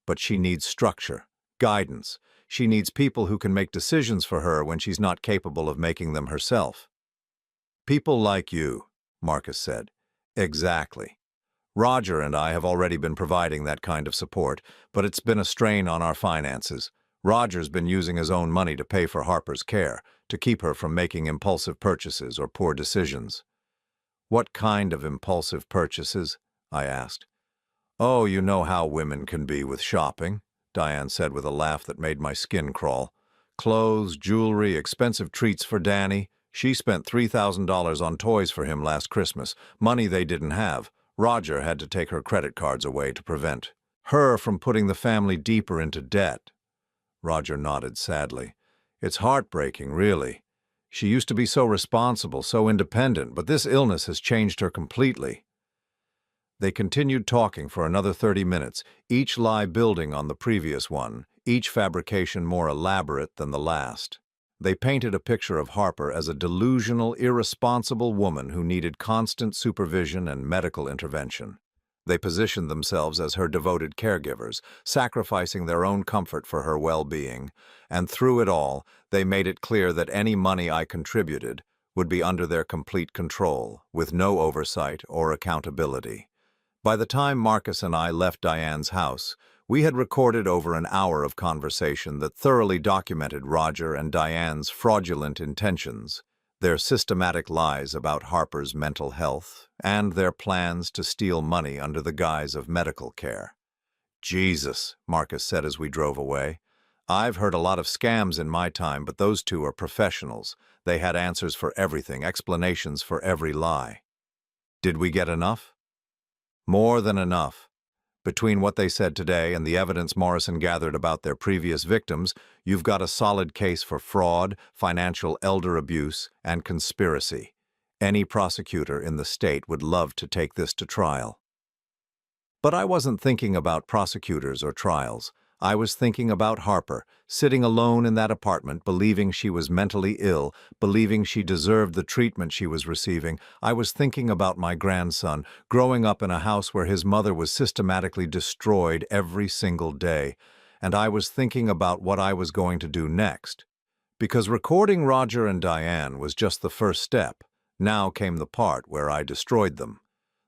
But she needs structure, guidance. She needs people who can make decisions for her when she's not capable of making them herself. People like you, Marcus said. Exactly. Roger and I have already been providing that kind of support, but it's been a strain on our finances. Roger's been using his own money to pay for Harper's care, to keep her from making impulsive purchases or poor decisions. What kind of impulsive purchases? I asked. Oh, you know how women can be with shopping, Diane said with a laugh that made my skin crawl. Clothes, jewelry, expensive treats for Danny. She spent $3,000 on toys for him last Christmas, money they didn't have. Roger had to take her credit cards away to prevent her from putting the family deeper into debt. Roger nodded sadly. It's heartbreaking, really. She used to be so responsible, so independent, but this illness has changed her completely. They continued talking for another 30 minutes, each lie building on the previous one, each fabrication more elaborate than the last. They painted a picture of Harper as a delusional, irresponsible woman who needed constant supervision and medical intervention. They positioned themselves as her devoted caregivers, sacrificing their own comfort for her well-being, and through it all, they made it clear that any money I contributed would be under their complete control, with no oversight or accountability. By the time Marcus and I left Diane's house, we had recorded over an hour of conversation that thoroughly documented Roger and Diane's fraudulent intentions, their systematic lies about Harper's mental health, and their plans to steal money under the guise of medical care. Jesus, Marcus said as we drove away. I've heard a lot of scams in my time, but those two are professionals. They had answers for everything, explanations for every lie. Did we get enough? More than enough. Between what they said today and the evidence Morrison gathered about their previous victims, you've got a solid case for fraud, financial elder abuse, and conspiracy. Any prosecutor in the state would love to take this to trial. But I wasn't thinking about prosecutors or trials. I was thinking about Harper, sitting alone in that apartment, believing she was mentally ill, believing she deserved the treatment she was receiving. I was thinking about my grandson, growing up in a house where his mother was systematically destroyed every single day. And I was thinking about what I was going to do next. Because recording Roger and Diane was just the first step. Now came the part where I destroyed them.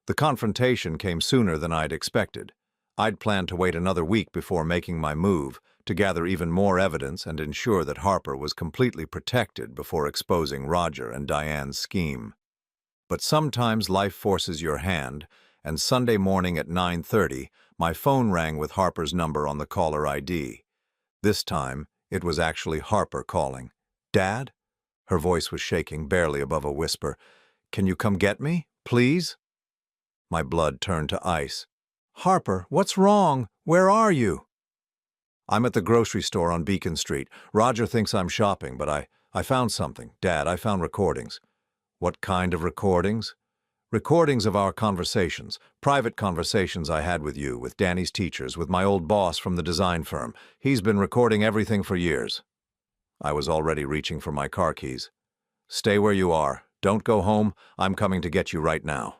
The confrontation came sooner than I'd expected. I'd planned to wait another week before making my move, to gather even more evidence and ensure that Harper was completely protected before exposing Roger and Diane's scheme. But sometimes life forces your hand, and Sunday morning at 9:30, my phone rang with Harper's number on the caller ID. This time, it was actually Harper calling. "Dad?" Her voice was shaking, barely above a whisper. "Can you come get me, please?" My blood turned to ice. "Harper, what's wrong? Where are you?" "I'm at the grocery store on Beacon Street. Roger thinks I'm shopping, but I found something. Dad, I found recordings." "What kind of recordings?" "Recordings of our conversations, private conversations I had with you, with Danny's teachers, with my old boss from the design firm. He's been recording everything for years." I was already reaching for my car keys. "Stay where you are. Don't go home. I'm coming to get you right now."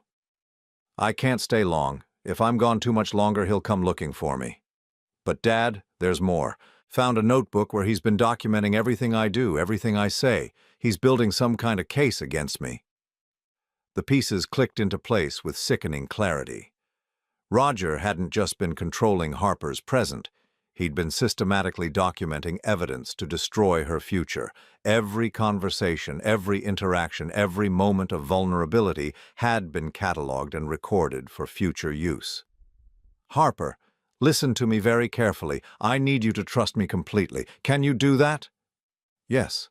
"I can't stay long. If I'm gone too much longer, he'll come looking for me." "But Dad, there's more. Found a notebook where he's been documenting everything I do, everything I say. He's building some kind of case against me." The pieces clicked into place with sickening clarity. Roger hadn't just been controlling Harper's present. He'd been systematically documenting evidence to destroy her future. Every conversation, every interaction, every moment of vulnerability had been cataloged and recorded for future use. "Harper, listen to me very carefully. I need you to trust me completely. Can you do that?" "Yes."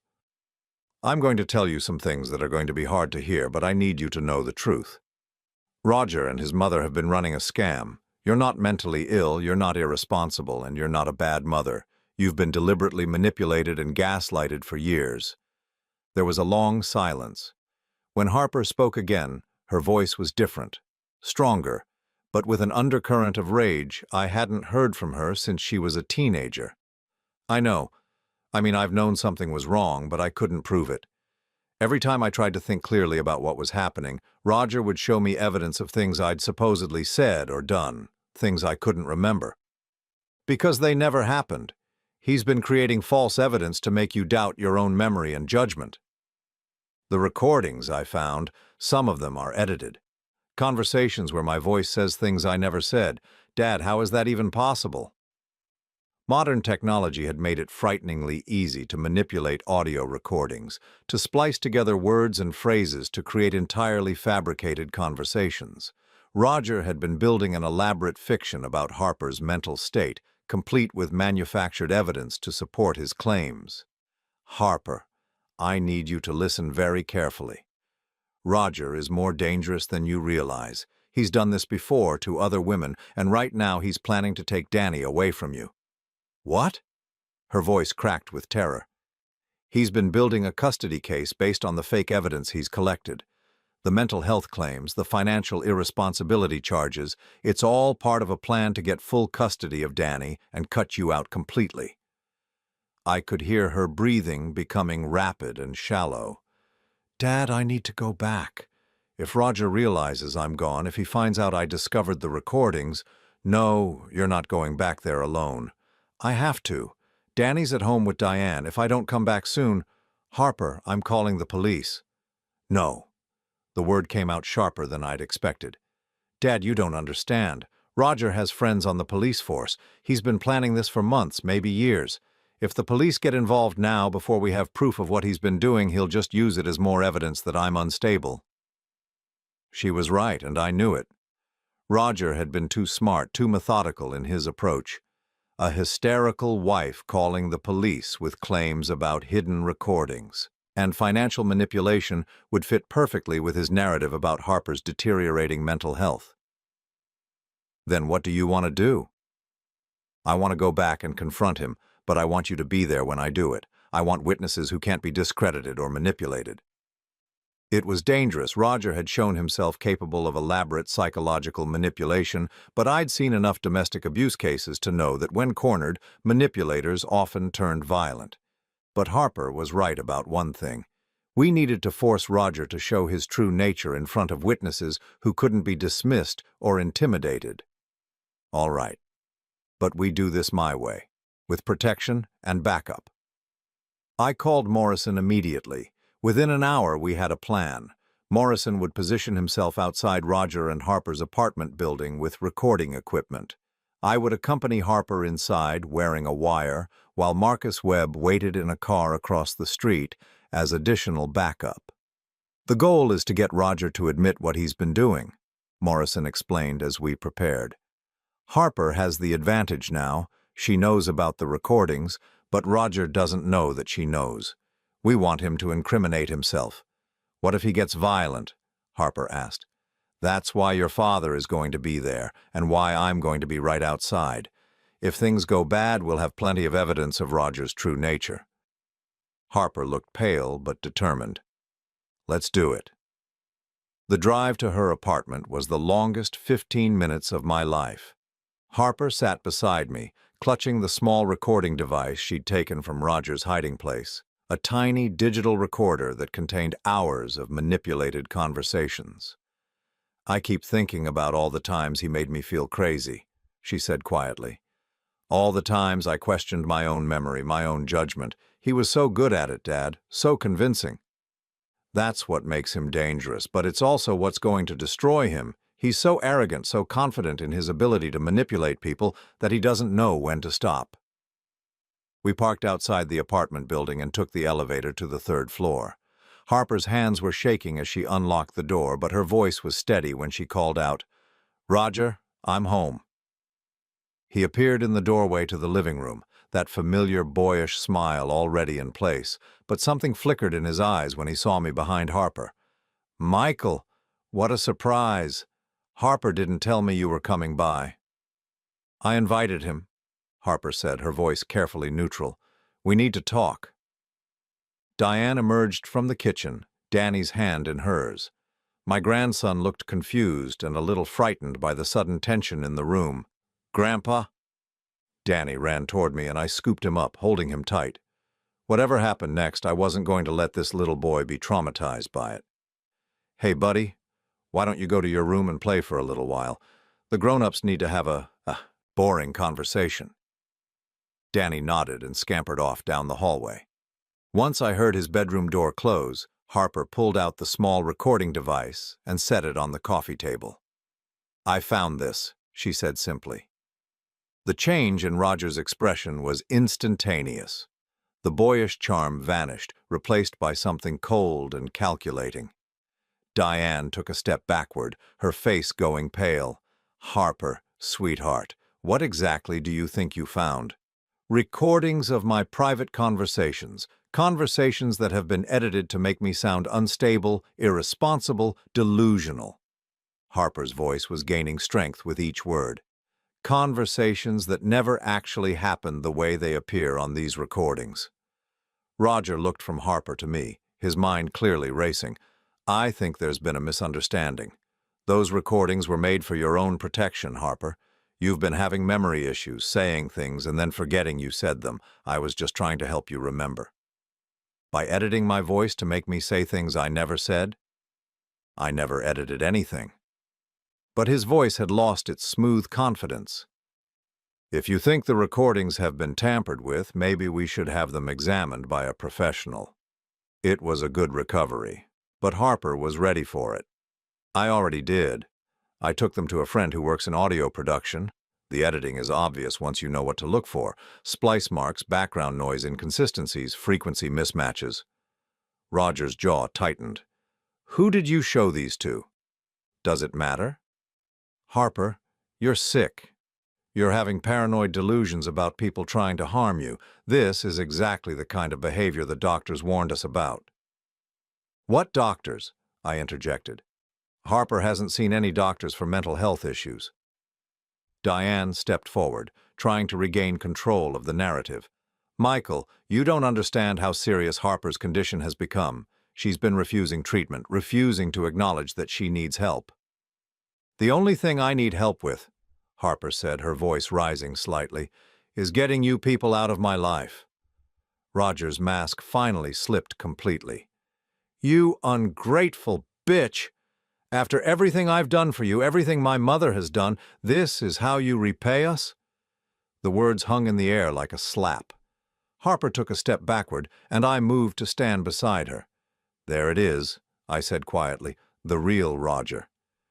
"I'm going to tell you some things that are going to be hard to hear, but I need you to know the truth. Roger and his mother have been running a scam. You're not mentally ill, you're not irresponsible, and you're not a bad mother. You've been deliberately manipulated and gaslighted for years." There was a long silence. When Harper spoke again, her voice was different, stronger, but with an undercurrent of rage. I hadn't heard from her since she was a teenager. I know. I've known something was wrong, but I couldn't prove it. Every time I tried to think clearly about what was happening, Roger would show me evidence of things I'd supposedly said or done, things I couldn't remember. Because they never happened. He's been creating false evidence to make you doubt your own memory and judgment. The recordings I found, some of them are edited. Conversations where my voice says things I never said. Dad, how is that even possible? Modern technology had made it frighteningly easy to manipulate audio recordings, to splice together words and phrases to create entirely fabricated conversations. Roger had been building an elaborate fiction about Harper's mental state, complete with manufactured evidence to support his claims. Harper, I need you to listen very carefully. Roger is more dangerous than you realize. He's done this before to other women, and right now he's planning to take Danny away from you. What? Her voice cracked with terror. He's been building a custody case based on the fake evidence he's collected. The mental health claims, the financial irresponsibility charges, it's all part of a plan to get full custody of Danny and cut you out completely. I could hear her breathing becoming rapid and shallow. Dad, I need to go back. If Roger realizes I'm gone, if he finds out I discovered the recordings, no, you're not going back there alone. I have to. Danny's at home with Diane. If I don't come back soon, Harper, I'm calling the police. No. The word came out sharper than I'd expected. Dad, you don't understand. Roger has friends on the police force. He's been planning this for months, maybe years. If the police get involved now before we have proof of what he's been doing, he'll just use it as more evidence that I'm unstable. She was right, and I knew it. Roger had been too smart, too methodical in his approach. A hysterical wife calling the police with claims about hidden recordings. And financial manipulation would fit perfectly with his narrative about Harper's deteriorating mental health. Then what do you want to do? I want to go back and confront him, but I want you to be there when I do it. I want witnesses who can't be discredited or manipulated. It was dangerous. Roger had shown himself capable of elaborate psychological manipulation, but I'd seen enough domestic abuse cases to know that when cornered, manipulators often turned violent. But Harper was right about one thing. We needed to force Roger to show his true nature in front of witnesses who couldn't be dismissed or intimidated. All right. But we do this my way, with protection and backup. I called Morrison immediately. Within an hour, we had a plan. Morrison would position himself outside Roger and Harper's apartment building with recording equipment. I would accompany Harper inside, wearing a wire, while Marcus Webb waited in a car across the street as additional backup. The goal is to get Roger to admit what he's been doing, Morrison explained as we prepared. Harper has the advantage now. She knows about the recordings, but Roger doesn't know that she knows. We want him to incriminate himself. What if he gets violent? Harper asked. That's why your father is going to be there, and why I'm going to be right outside. If things go bad, we'll have plenty of evidence of Roger's true nature. Harper looked pale but determined. Let's do it. The drive to her apartment was the longest 15 minutes of my life. Harper sat beside me, clutching the small recording device she'd taken from Roger's hiding place. A tiny digital recorder that contained hours of manipulated conversations. I keep thinking about all the times he made me feel crazy, she said quietly. All the times I questioned my own memory, my own judgment. He was so good at it, Dad, so convincing. That's what makes him dangerous, but it's also what's going to destroy him. He's so arrogant, so confident in his ability to manipulate people that he doesn't know when to stop. We parked outside the apartment building and took the elevator to the 3rd floor. Harper's hands were shaking as she unlocked the door, but her voice was steady when she called out, "Roger, I'm home." He appeared in the doorway to the living room, that familiar boyish smile already in place, but something flickered in his eyes when he saw me behind Harper. "Michael, what a surprise. Harper didn't tell me you were coming by." "I invited him," Harper said, her voice carefully neutral. "We need to talk." Diane emerged from the kitchen, Danny's hand in hers. My grandson looked confused and a little frightened by the sudden tension in the room. "Grandpa?" Danny ran toward me and I scooped him up, holding him tight. Whatever happened next, I wasn't going to let this little boy be traumatized by it. "Hey, buddy, why don't you go to your room and play for a little while? The grown-ups need to have a boring conversation." Danny nodded and scampered off down the hallway. Once I heard his bedroom door close, Harper pulled out the small recording device and set it on the coffee table. "I found this," she said simply. The change in Roger's expression was instantaneous. The boyish charm vanished, replaced by something cold and calculating. Diane took a step backward, her face going pale. "Harper, sweetheart, what exactly do you think you found?" "Recordings of my private conversations that have been edited to make me sound unstable, irresponsible, delusional." Harper's voice was gaining strength with each word. "Conversations that never actually happened the way they appear on these recordings." Roger looked from Harper to me, his mind clearly racing. "I think there's been a misunderstanding. Those recordings were made for your own protection, Harper. You've been having memory issues, saying things and then forgetting you said them. I was just trying to help you remember." "By editing my voice to make me say things I never said?" "I never edited anything." But his voice had lost its smooth confidence. "If you think the recordings have been tampered with, maybe we should have them examined by a professional." It was a good recovery, but Harper was ready for it. "I already did. I took them to a friend who works in audio production. The editing is obvious once you know what to look for: splice marks, background noise inconsistencies, frequency mismatches." Roger's jaw tightened. "Who did you show these to?" "Does it matter?" "Harper, you're sick. You're having paranoid delusions about people trying to harm you. This is exactly the kind of behavior the doctors warned us about." "What doctors?" I interjected. "Harper hasn't seen any doctors for mental health issues." Diane stepped forward, trying to regain control of the narrative. "Michael, you don't understand how serious Harper's condition has become. She's been refusing treatment, refusing to acknowledge that she needs help." "The only thing I need help with," Harper said, her voice rising slightly, "is getting you people out of my life." Roger's mask finally slipped completely. "You ungrateful bitch! After everything I've done for you, everything my mother has done, this is how you repay us?" The words hung in the air like a slap. Harper took a step backward, and I moved to stand beside her. "There it is," I said quietly, "the real Roger."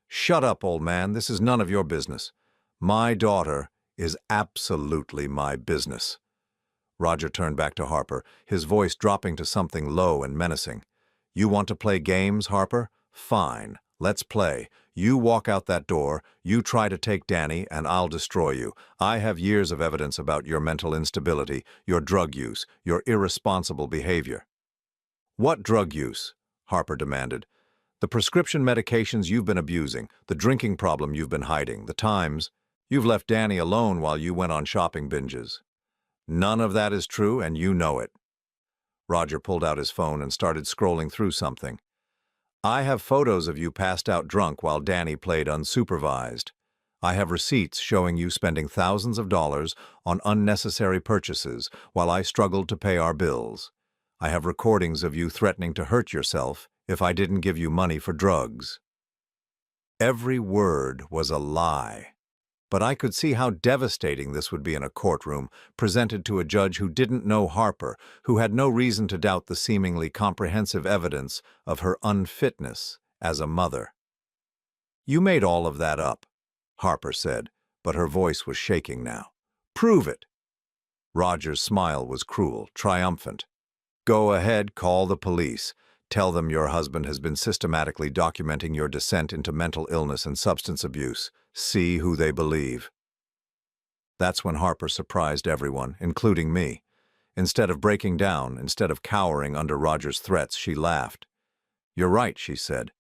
"Shut up, old man, this is none of your business." "My daughter is absolutely my business." Roger turned back to Harper, his voice dropping to something low and menacing. "You want to play games, Harper? Fine, let's play. You walk out that door, you try to take Danny, and I'll destroy you. I have years of evidence about your mental instability, your drug use, your irresponsible behavior." "What drug use?" Harper demanded. "The prescription medications you've been abusing, the drinking problem you've been hiding, the times you've left Danny alone while you went on shopping binges. None of that is true, and you know it." Roger pulled out his phone and started scrolling through something. "I have photos of you passed out drunk while Danny played unsupervised. I have receipts showing you spending thousands of dollars on unnecessary purchases while I struggled to pay our bills. I have recordings of you threatening to hurt yourself if I didn't give you money for drugs." Every word was a lie. But I could see how devastating this would be in a courtroom, presented to a judge who didn't know Harper, who had no reason to doubt the seemingly comprehensive evidence of her unfitness as a mother. "You made all of that up," Harper said, but her voice was shaking now. "Prove it." Roger's smile was cruel, triumphant. "Go ahead, call the police. Tell them your husband has been systematically documenting your descent into mental illness and substance abuse. See who they believe." That's when Harper surprised everyone, including me. Instead of breaking down, instead of cowering under Roger's threats, she laughed. "You're right," she said.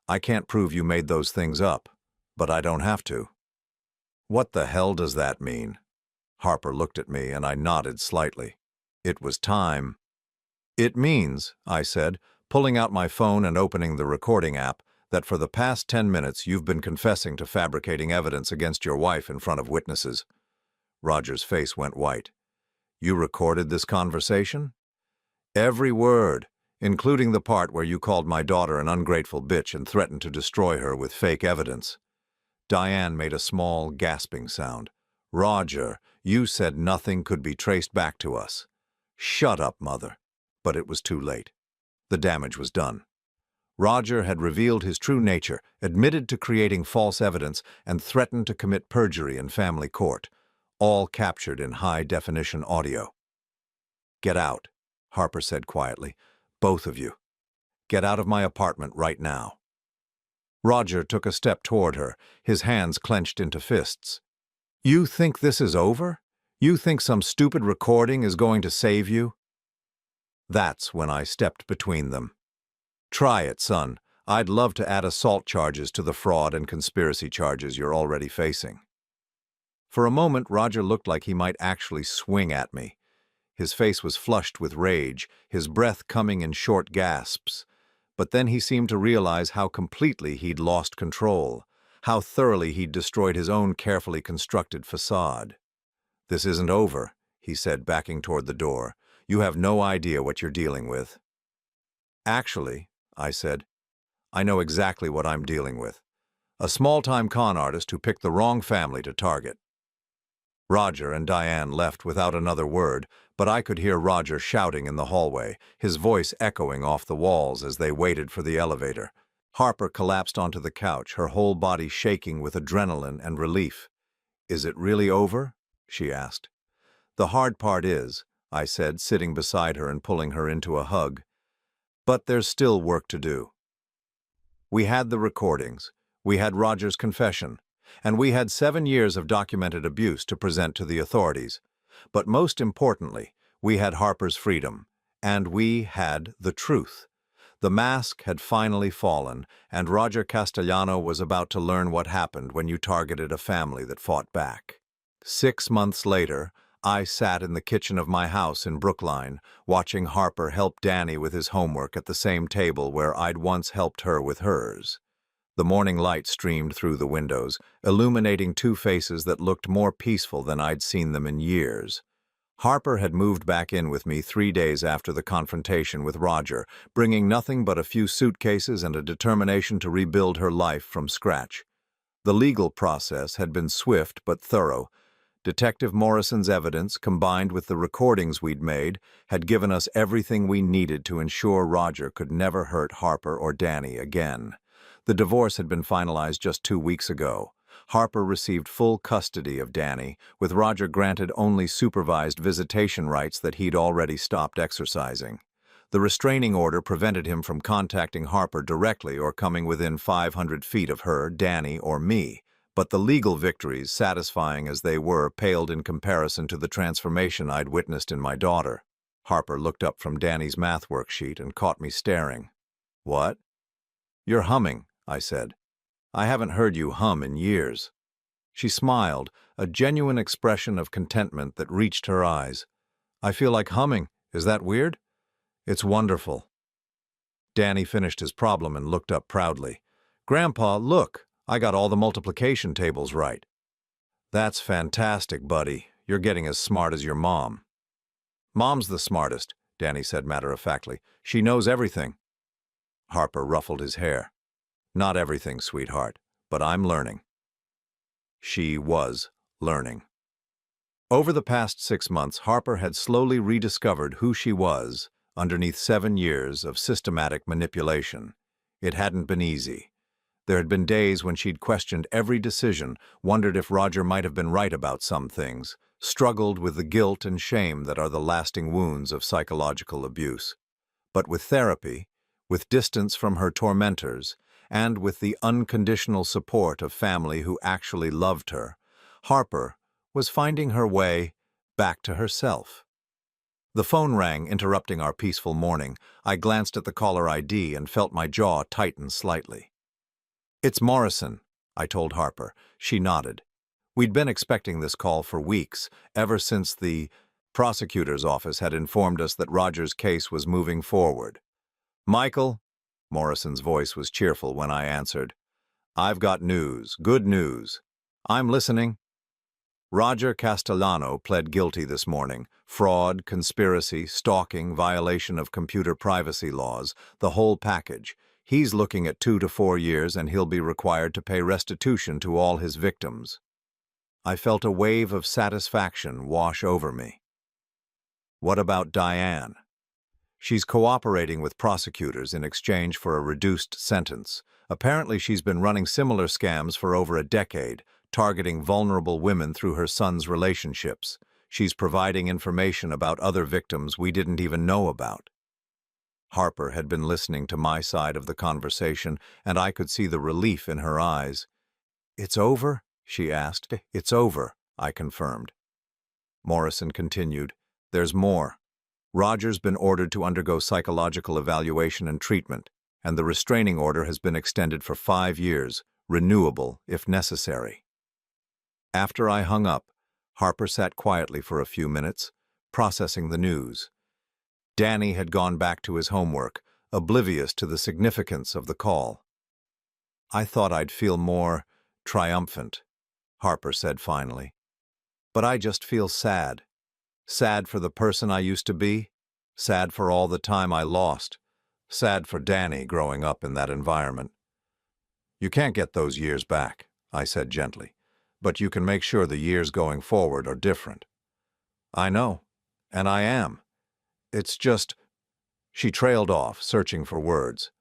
"I can't prove you made those things up, but I don't have to." "What the hell does that mean?" Harper looked at me and I nodded slightly. It was time. "It means," I said, pulling out my phone and opening the recording app, that for the past 10 minutes you've been confessing to fabricating evidence against your wife in front of witnesses." Roger's face went white. "You recorded this conversation?" "Every word, including the part where you called my daughter an ungrateful bitch and threatened to destroy her with fake evidence." Diane made a small, gasping sound. "Roger, you said nothing could be traced back to us." "Shut up, Mother." But it was too late. The damage was done. Roger had revealed his true nature, admitted to creating false evidence, and threatened to commit perjury in family court, all captured in high-definition audio. "Get out," Harper said quietly. "Both of you. Get out of my apartment right now." Roger took a step toward her, his hands clenched into fists. "You think this is over? You think some stupid recording is going to save you?" That's when I stepped between them. "Try it, son. I'd love to add assault charges to the fraud and conspiracy charges you're already facing." For a moment, Roger looked like he might actually swing at me. His face was flushed with rage, his breath coming in short gasps. But then he seemed to realize how completely he'd lost control, how thoroughly he'd destroyed his own carefully constructed facade. "This isn't over," he said, backing toward the door. "You have no idea what you're dealing with." "Actually," I said, "I know exactly what I'm dealing with. A small-time con artist who picked the wrong family to target." Roger and Diane left without another word, but I could hear Roger shouting in the hallway, his voice echoing off the walls as they waited for the elevator. Harper collapsed onto the couch, her whole body shaking with adrenaline and relief. "Is it really over?" she asked. "The hard part is," I said, sitting beside her and pulling her into a hug. "But there's still work to do." We had the recordings, we had Roger's confession, and we had 7 years of documented abuse to present to the authorities. But most importantly, we had Harper's freedom, and we had the truth. The mask had finally fallen, and Roger Castellano was about to learn what happened when you targeted a family that fought back. 6 months later, I sat in the kitchen of my house in Brookline, watching Harper help Danny with his homework at the same table where I'd once helped her with hers. The morning light streamed through the windows, illuminating two faces that looked more peaceful than I'd seen them in years. Harper had moved back in with me 3 days after the confrontation with Roger, bringing nothing but a few suitcases and a determination to rebuild her life from scratch. The legal process had been swift but thorough. Detective Morrison's evidence, combined with the recordings we'd made, had given us everything we needed to ensure Roger could never hurt Harper or Danny again. The divorce had been finalized just 2 weeks ago. Harper received full custody of Danny, with Roger granted only supervised visitation rights that he'd already stopped exercising. The restraining order prevented him from contacting Harper directly or coming within 500 feet of her, Danny, or me. But the legal victories, satisfying as they were, paled in comparison to the transformation I'd witnessed in my daughter. Harper looked up from Danny's math worksheet and caught me staring. "What?" "You're humming," I said. "I haven't heard you hum in years." She smiled, a genuine expression of contentment that reached her eyes. "I feel like humming. Is that weird?" "It's wonderful." Danny finished his problem and looked up proudly. "Grandpa, look, I got all the multiplication tables right." "That's fantastic, buddy. You're getting as smart as your mom." "Mom's the smartest," Danny said matter-of-factly. "She knows everything." Harper ruffled his hair. "Not everything, sweetheart, but I'm learning." She was learning. Over the past 6 months, Harper had slowly rediscovered who she was underneath 7 years of systematic manipulation. It hadn't been easy. There had been days when she'd questioned every decision, wondered if Roger might have been right about some things, struggled with the guilt and shame that are the lasting wounds of psychological abuse. But with therapy, with distance from her tormentors, and with the unconditional support of family who actually loved her, Harper was finding her way back to herself. The phone rang, interrupting our peaceful morning. I glanced at the caller ID and felt my jaw tighten slightly. "It's Morrison," I told Harper. She nodded. We'd been expecting this call for weeks, ever since the prosecutor's office had informed us that Roger's case was moving forward. "Michael," Morrison's voice was cheerful when I answered. "I've got news, good news. I'm listening." Roger Castellano pled guilty this morning. Fraud, conspiracy, stalking, violation of computer privacy laws, the whole package. He's looking at 2 to 4 years, and he'll be required to pay restitution to all his victims. I felt a wave of satisfaction wash over me. What about Diane? She's cooperating with prosecutors in exchange for a reduced sentence. Apparently she's been running similar scams for over a decade, targeting vulnerable women through her son's relationships. She's providing information about other victims we didn't even know about. Harper had been listening to my side of the conversation, and I could see the relief in her eyes. "It's over?" she asked. "It's over," I confirmed. Morrison continued. "There's more. Roger's been ordered to undergo psychological evaluation and treatment, and the restraining order has been extended for 5 years, renewable if necessary." After I hung up, Harper sat quietly for a few minutes, processing the news. Danny had gone back to his homework, oblivious to the significance of the call. "I thought I'd feel more triumphant," Harper said finally. "But I just feel sad. Sad for the person I used to be, sad for all the time I lost, sad for Danny growing up in that environment." "You can't get those years back," I said gently, "but you can make sure the years going forward are different." "I know, and I am. It's just—" She trailed off, searching for words.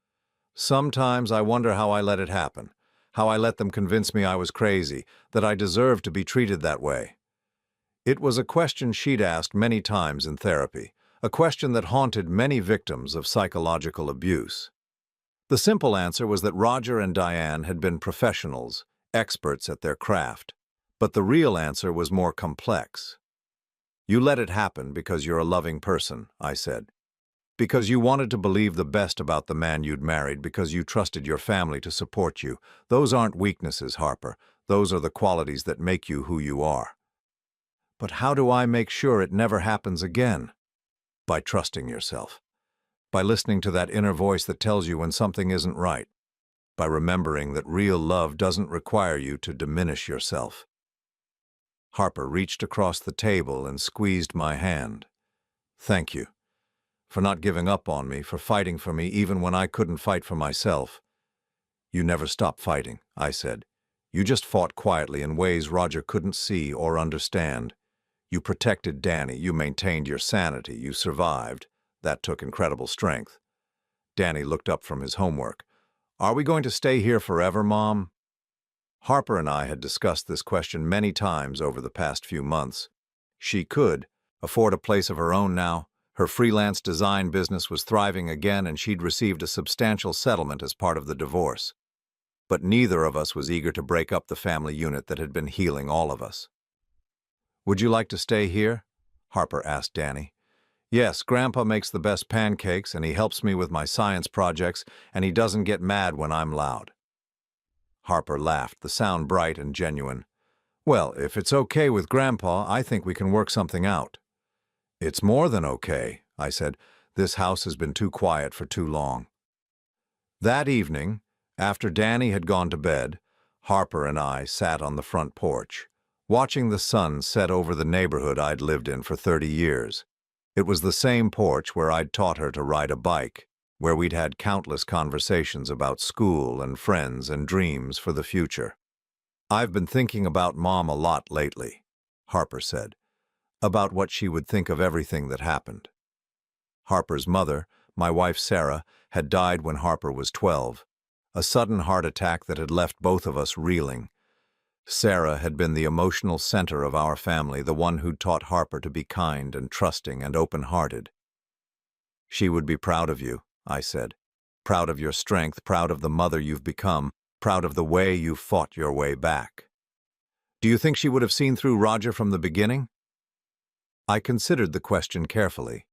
"Sometimes I wonder how I let it happen, how I let them convince me I was crazy, that I deserved to be treated that way." It was a question she'd asked many times in therapy, a question that haunted many victims of psychological abuse. The simple answer was that Roger and Diane had been professionals, experts at their craft. But the real answer was more complex. "You let it happen because you're a loving person," I said. "Because you wanted to believe the best about the man you'd married, because you trusted your family to support you. Those aren't weaknesses, Harper. Those are the qualities that make you who you are." "But how do I make sure it never happens again?" "By trusting yourself. By listening to that inner voice that tells you when something isn't right. By remembering that real love doesn't require you to diminish yourself." Harper reached across the table and squeezed my hand. "Thank you. For not giving up on me, for fighting for me even when I couldn't fight for myself." "You never stopped fighting," I said. "You just fought quietly in ways Roger couldn't see or understand. You protected Danny, you maintained your sanity, you survived. That took incredible strength." Danny looked up from his homework. "Are we going to stay here forever, Mom?" Harper and I had discussed this question many times over the past few months. She could afford a place of her own now. Her freelance design business was thriving again, and she'd received a substantial settlement as part of the divorce. But neither of us was eager to break up the family unit that had been healing all of us. "Would you like to stay here?" Harper asked Danny. "Yes, Grandpa makes the best pancakes, and he helps me with my science projects, and he doesn't get mad when I'm loud." Harper laughed, the sound bright and genuine. "Well, if it's okay with Grandpa, I think we can work something out." "It's more than okay," I said. "This house has been too quiet for too long." That evening, after Danny had gone to bed, Harper and I sat on the front porch, watching the sun set over the neighborhood I'd lived in for 30 years. It was the same porch where I'd taught her to ride a bike, where we'd had countless conversations about school and friends and dreams for the future. "I've been thinking about Mom a lot lately," Harper said, "about what she would think of everything that happened." Harper's mother, my wife Sarah, had died when Harper was 12, a sudden heart attack that had left both of us reeling. Sarah had been the emotional center of our family, the one who'd taught Harper to be kind and trusting and open-hearted. "She would be proud of you," I said. "Proud of your strength, proud of the mother you've become, proud of the way you fought your way back." "Do you think she would have seen through Roger from the beginning?" I considered the question carefully.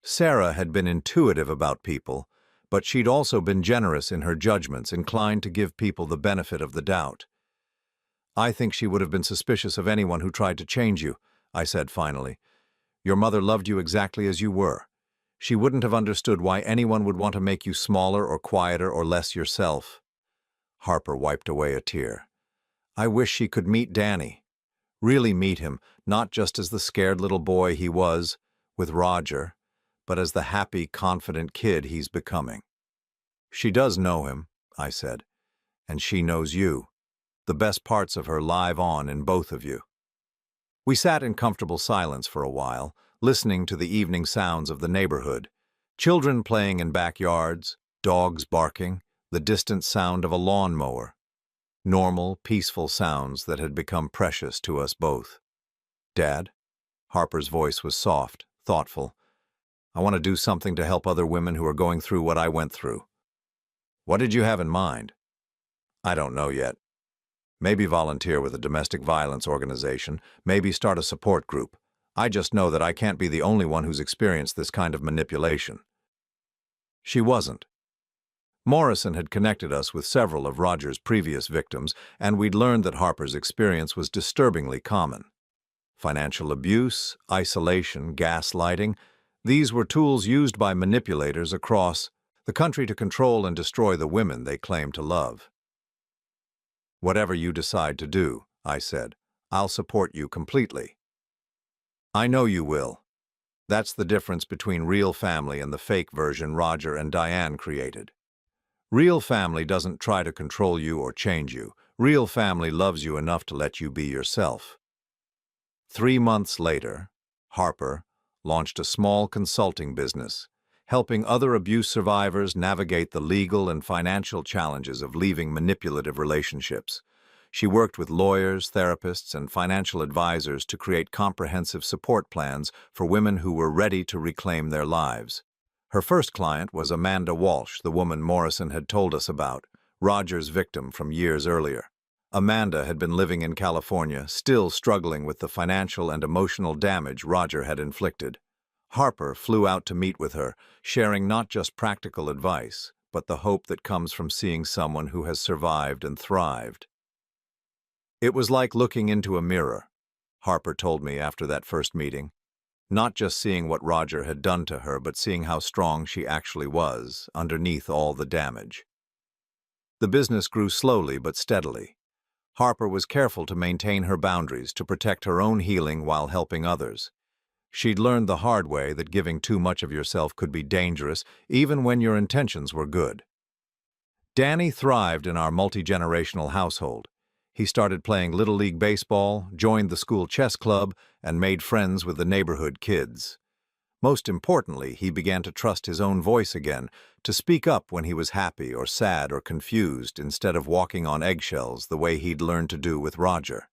Sarah had been intuitive about people, but she'd also been generous in her judgments, inclined to give people the benefit of the doubt. "I think she would have been suspicious of anyone who tried to change you," I said finally. "Your mother loved you exactly as you were. She wouldn't have understood why anyone would want to make you smaller or quieter or less yourself. Harper wiped away a tear. I wish she could meet Danny. Really meet him, not just as the scared little boy he was, with Roger, but as the happy, confident kid he's becoming. She does know him, I said, and she knows you. The best parts of her live on in both of you. We sat in comfortable silence for a while, listening to the evening sounds of the neighborhood. Children playing in backyards, dogs barking, the distant sound of a lawnmower. Normal, peaceful sounds that had become precious to us both. Dad? Harper's voice was soft, thoughtful. I want to do something to help other women who are going through what I went through. What did you have in mind? I don't know yet. Maybe volunteer with a domestic violence organization, maybe start a support group. I just know that I can't be the only one who's experienced this kind of manipulation. She wasn't. Morrison had connected us with several of Roger's previous victims, and we'd learned that Harper's experience was disturbingly common. Financial abuse, isolation, gaslighting, these were tools used by manipulators across the country to control and destroy the women they claim to love. Whatever you decide to do, I said, I'll support you completely. I know you will. That's the difference between real family and the fake version Roger and Diane created. Real family doesn't try to control you or change you. Real family loves you enough to let you be yourself. 3 months later, Harper launched a small consulting business, helping other abuse survivors navigate the legal and financial challenges of leaving manipulative relationships. She worked with lawyers, therapists, and financial advisors to create comprehensive support plans for women who were ready to reclaim their lives. Her first client was Amanda Walsh, the woman Morrison had told us about, Roger's victim from years earlier. Amanda had been living in California, still struggling with the financial and emotional damage Roger had inflicted. Harper flew out to meet with her, sharing not just practical advice, but the hope that comes from seeing someone who has survived and thrived. It was like looking into a mirror, Harper told me after that first meeting. Not just seeing what Roger had done to her, but seeing how strong she actually was, underneath all the damage. The business grew slowly but steadily. Harper was careful to maintain her boundaries to protect her own healing while helping others. She'd learned the hard way that giving too much of yourself could be dangerous, even when your intentions were good. Danny thrived in our multi-generational household. He started playing Little League baseball, joined the school chess club, and made friends with the neighborhood kids. Most importantly, he began to trust his own voice again, to speak up when he was happy or sad or confused instead of walking on eggshells the way he'd learned to do with Roger.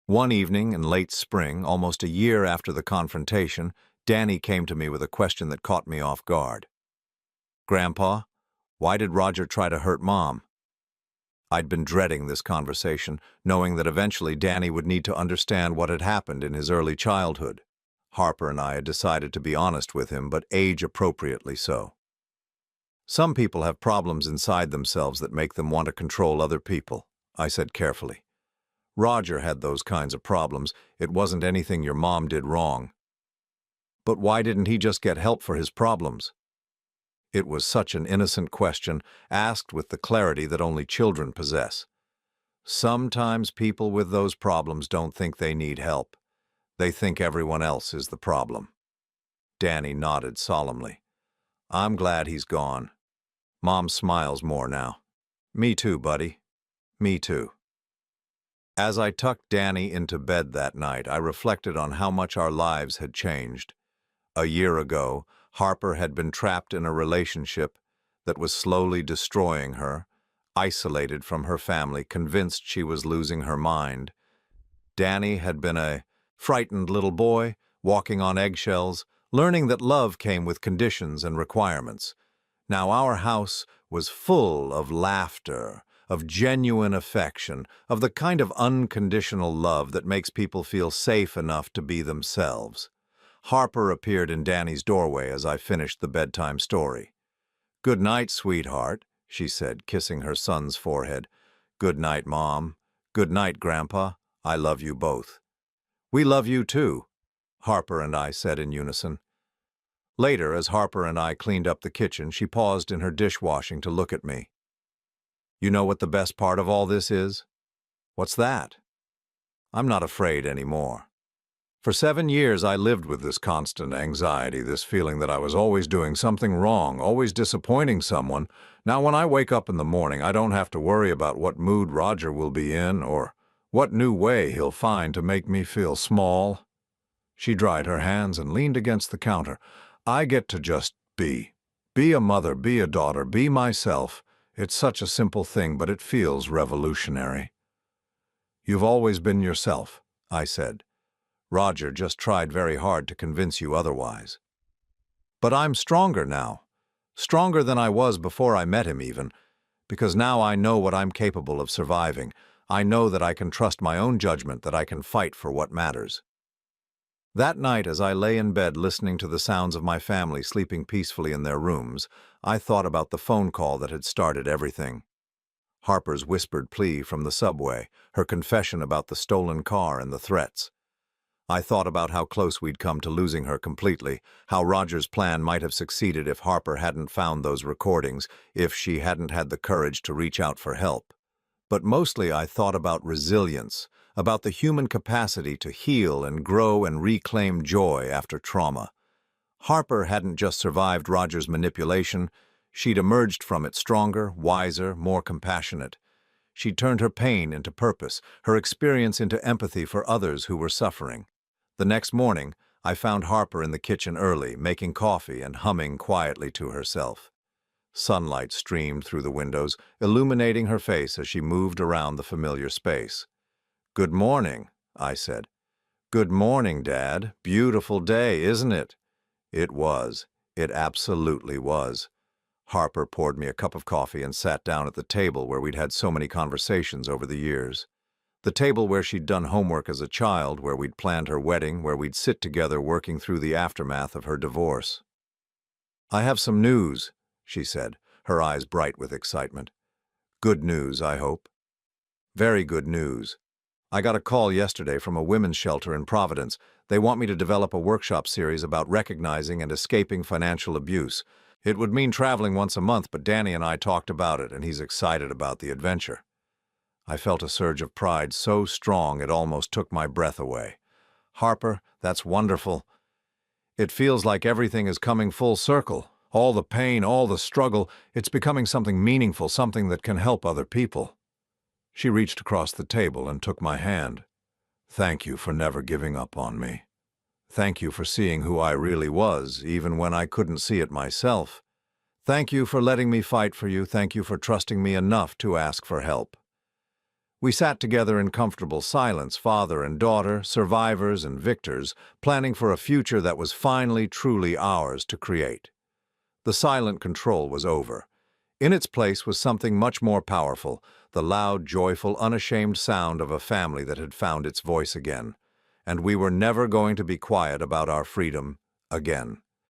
One evening in late spring, almost a year after the confrontation, Danny came to me with a question that caught me off guard. "Grandpa, why did Roger try to hurt Mom?" I'd been dreading this conversation, knowing that eventually Danny would need to understand what had happened in his early childhood. Harper and I had decided to be honest with him, but age-appropriately so. Some people have problems inside themselves that make them want to control other people, I said carefully. Roger had those kinds of problems. It wasn't anything your mom did wrong. But why didn't he just get help for his problems? It was such an innocent question, asked with the clarity that only children possess. Sometimes people with those problems don't think they need help. They think everyone else is the problem. Danny nodded solemnly. I'm glad he's gone. Mom smiles more now. Me too, buddy. Me too. As I tucked Danny into bed that night, I reflected on how much our lives had changed. A year ago, Harper had been trapped in a relationship that was slowly destroying her, isolated from her family, convinced she was losing her mind. Danny had been a frightened little boy, walking on eggshells, learning that love came with conditions and requirements. Now our house was full of laughter, of genuine affection, of the kind of unconditional love that makes people feel safe enough to be themselves. Harper appeared in Danny's doorway as I finished the bedtime story. "Good night, sweetheart," she said, kissing her son's forehead. "Good night, Mom. Good night, Grandpa. I love you both." "We love you too," Harper and I said in unison. Later, as Harper and I cleaned up the kitchen, she paused in her dishwashing to look at me. You know what the best part of all this is? What's that? I'm not afraid anymore. For 7 years, I lived with this constant anxiety, this feeling that I was always doing something wrong, always disappointing someone. Now, when I wake up in the morning, I don't have to worry about what mood Roger will be in or what new way he'll find to make me feel small. She dried her hands and leaned against the counter. I get to just be. Be a mother, be a daughter, be myself. It's such a simple thing, but it feels revolutionary. You've always been yourself, I said. Roger just tried very hard to convince you otherwise. But I'm stronger now. Stronger than I was before I met him even, because now I know what I'm capable of surviving. I know that I can trust my own judgment, that I can fight for what matters. That night, as I lay in bed listening to the sounds of my family sleeping peacefully in their rooms, I thought about the phone call that had started everything. Harper's whispered plea from the subway, her confession about the stolen car and the threats. I thought about how close we'd come to losing her completely, how Roger's plan might have succeeded if Harper hadn't found those recordings, if she hadn't had the courage to reach out for help. But mostly I thought about resilience, about the human capacity to heal and grow and reclaim joy after trauma. Harper hadn't just survived Roger's manipulation, she'd emerged from it stronger, wiser, more compassionate. She'd turned her pain into purpose, her experience into empathy for others who were suffering. The next morning, I found Harper in the kitchen early, making coffee and humming quietly to herself. Sunlight streamed through the windows, illuminating her face as she moved around the familiar space. "Good morning," I said. "Good morning, Dad. Beautiful day, isn't it?" It was. It absolutely was. Harper poured me a cup of coffee and sat down at the table where we'd had so many conversations over the years. The table where she'd done homework as a child, where we'd planned her wedding, where we'd sit together working through the aftermath of her divorce. "I have some news," she said, her eyes bright with excitement. "Good news, I hope." "Very good news. I got a call yesterday from a women's shelter in Providence. They want me to develop a workshop series about recognizing and escaping financial abuse. It would mean traveling once a month, but Danny and I talked about it, and he's excited about the adventure." I felt a surge of pride so strong it almost took my breath away. "Harper, that's wonderful. It feels like everything is coming full circle. All the pain, all the struggle, it's becoming something meaningful, something that can help other people." She reached across the table and took my hand. "Thank you for never giving up on me. Thank you for seeing who I really was, even when I couldn't see it myself. Thank you for letting me fight for you. Thank you for trusting me enough to ask for help." We sat together in comfortable silence, father and daughter, survivors and victors, planning for a future that was finally truly ours to create. The silent control was over. In its place was something much more powerful, the loud, joyful, unashamed sound of a family that had found its voice again. And we were never going to be quiet about our freedom again.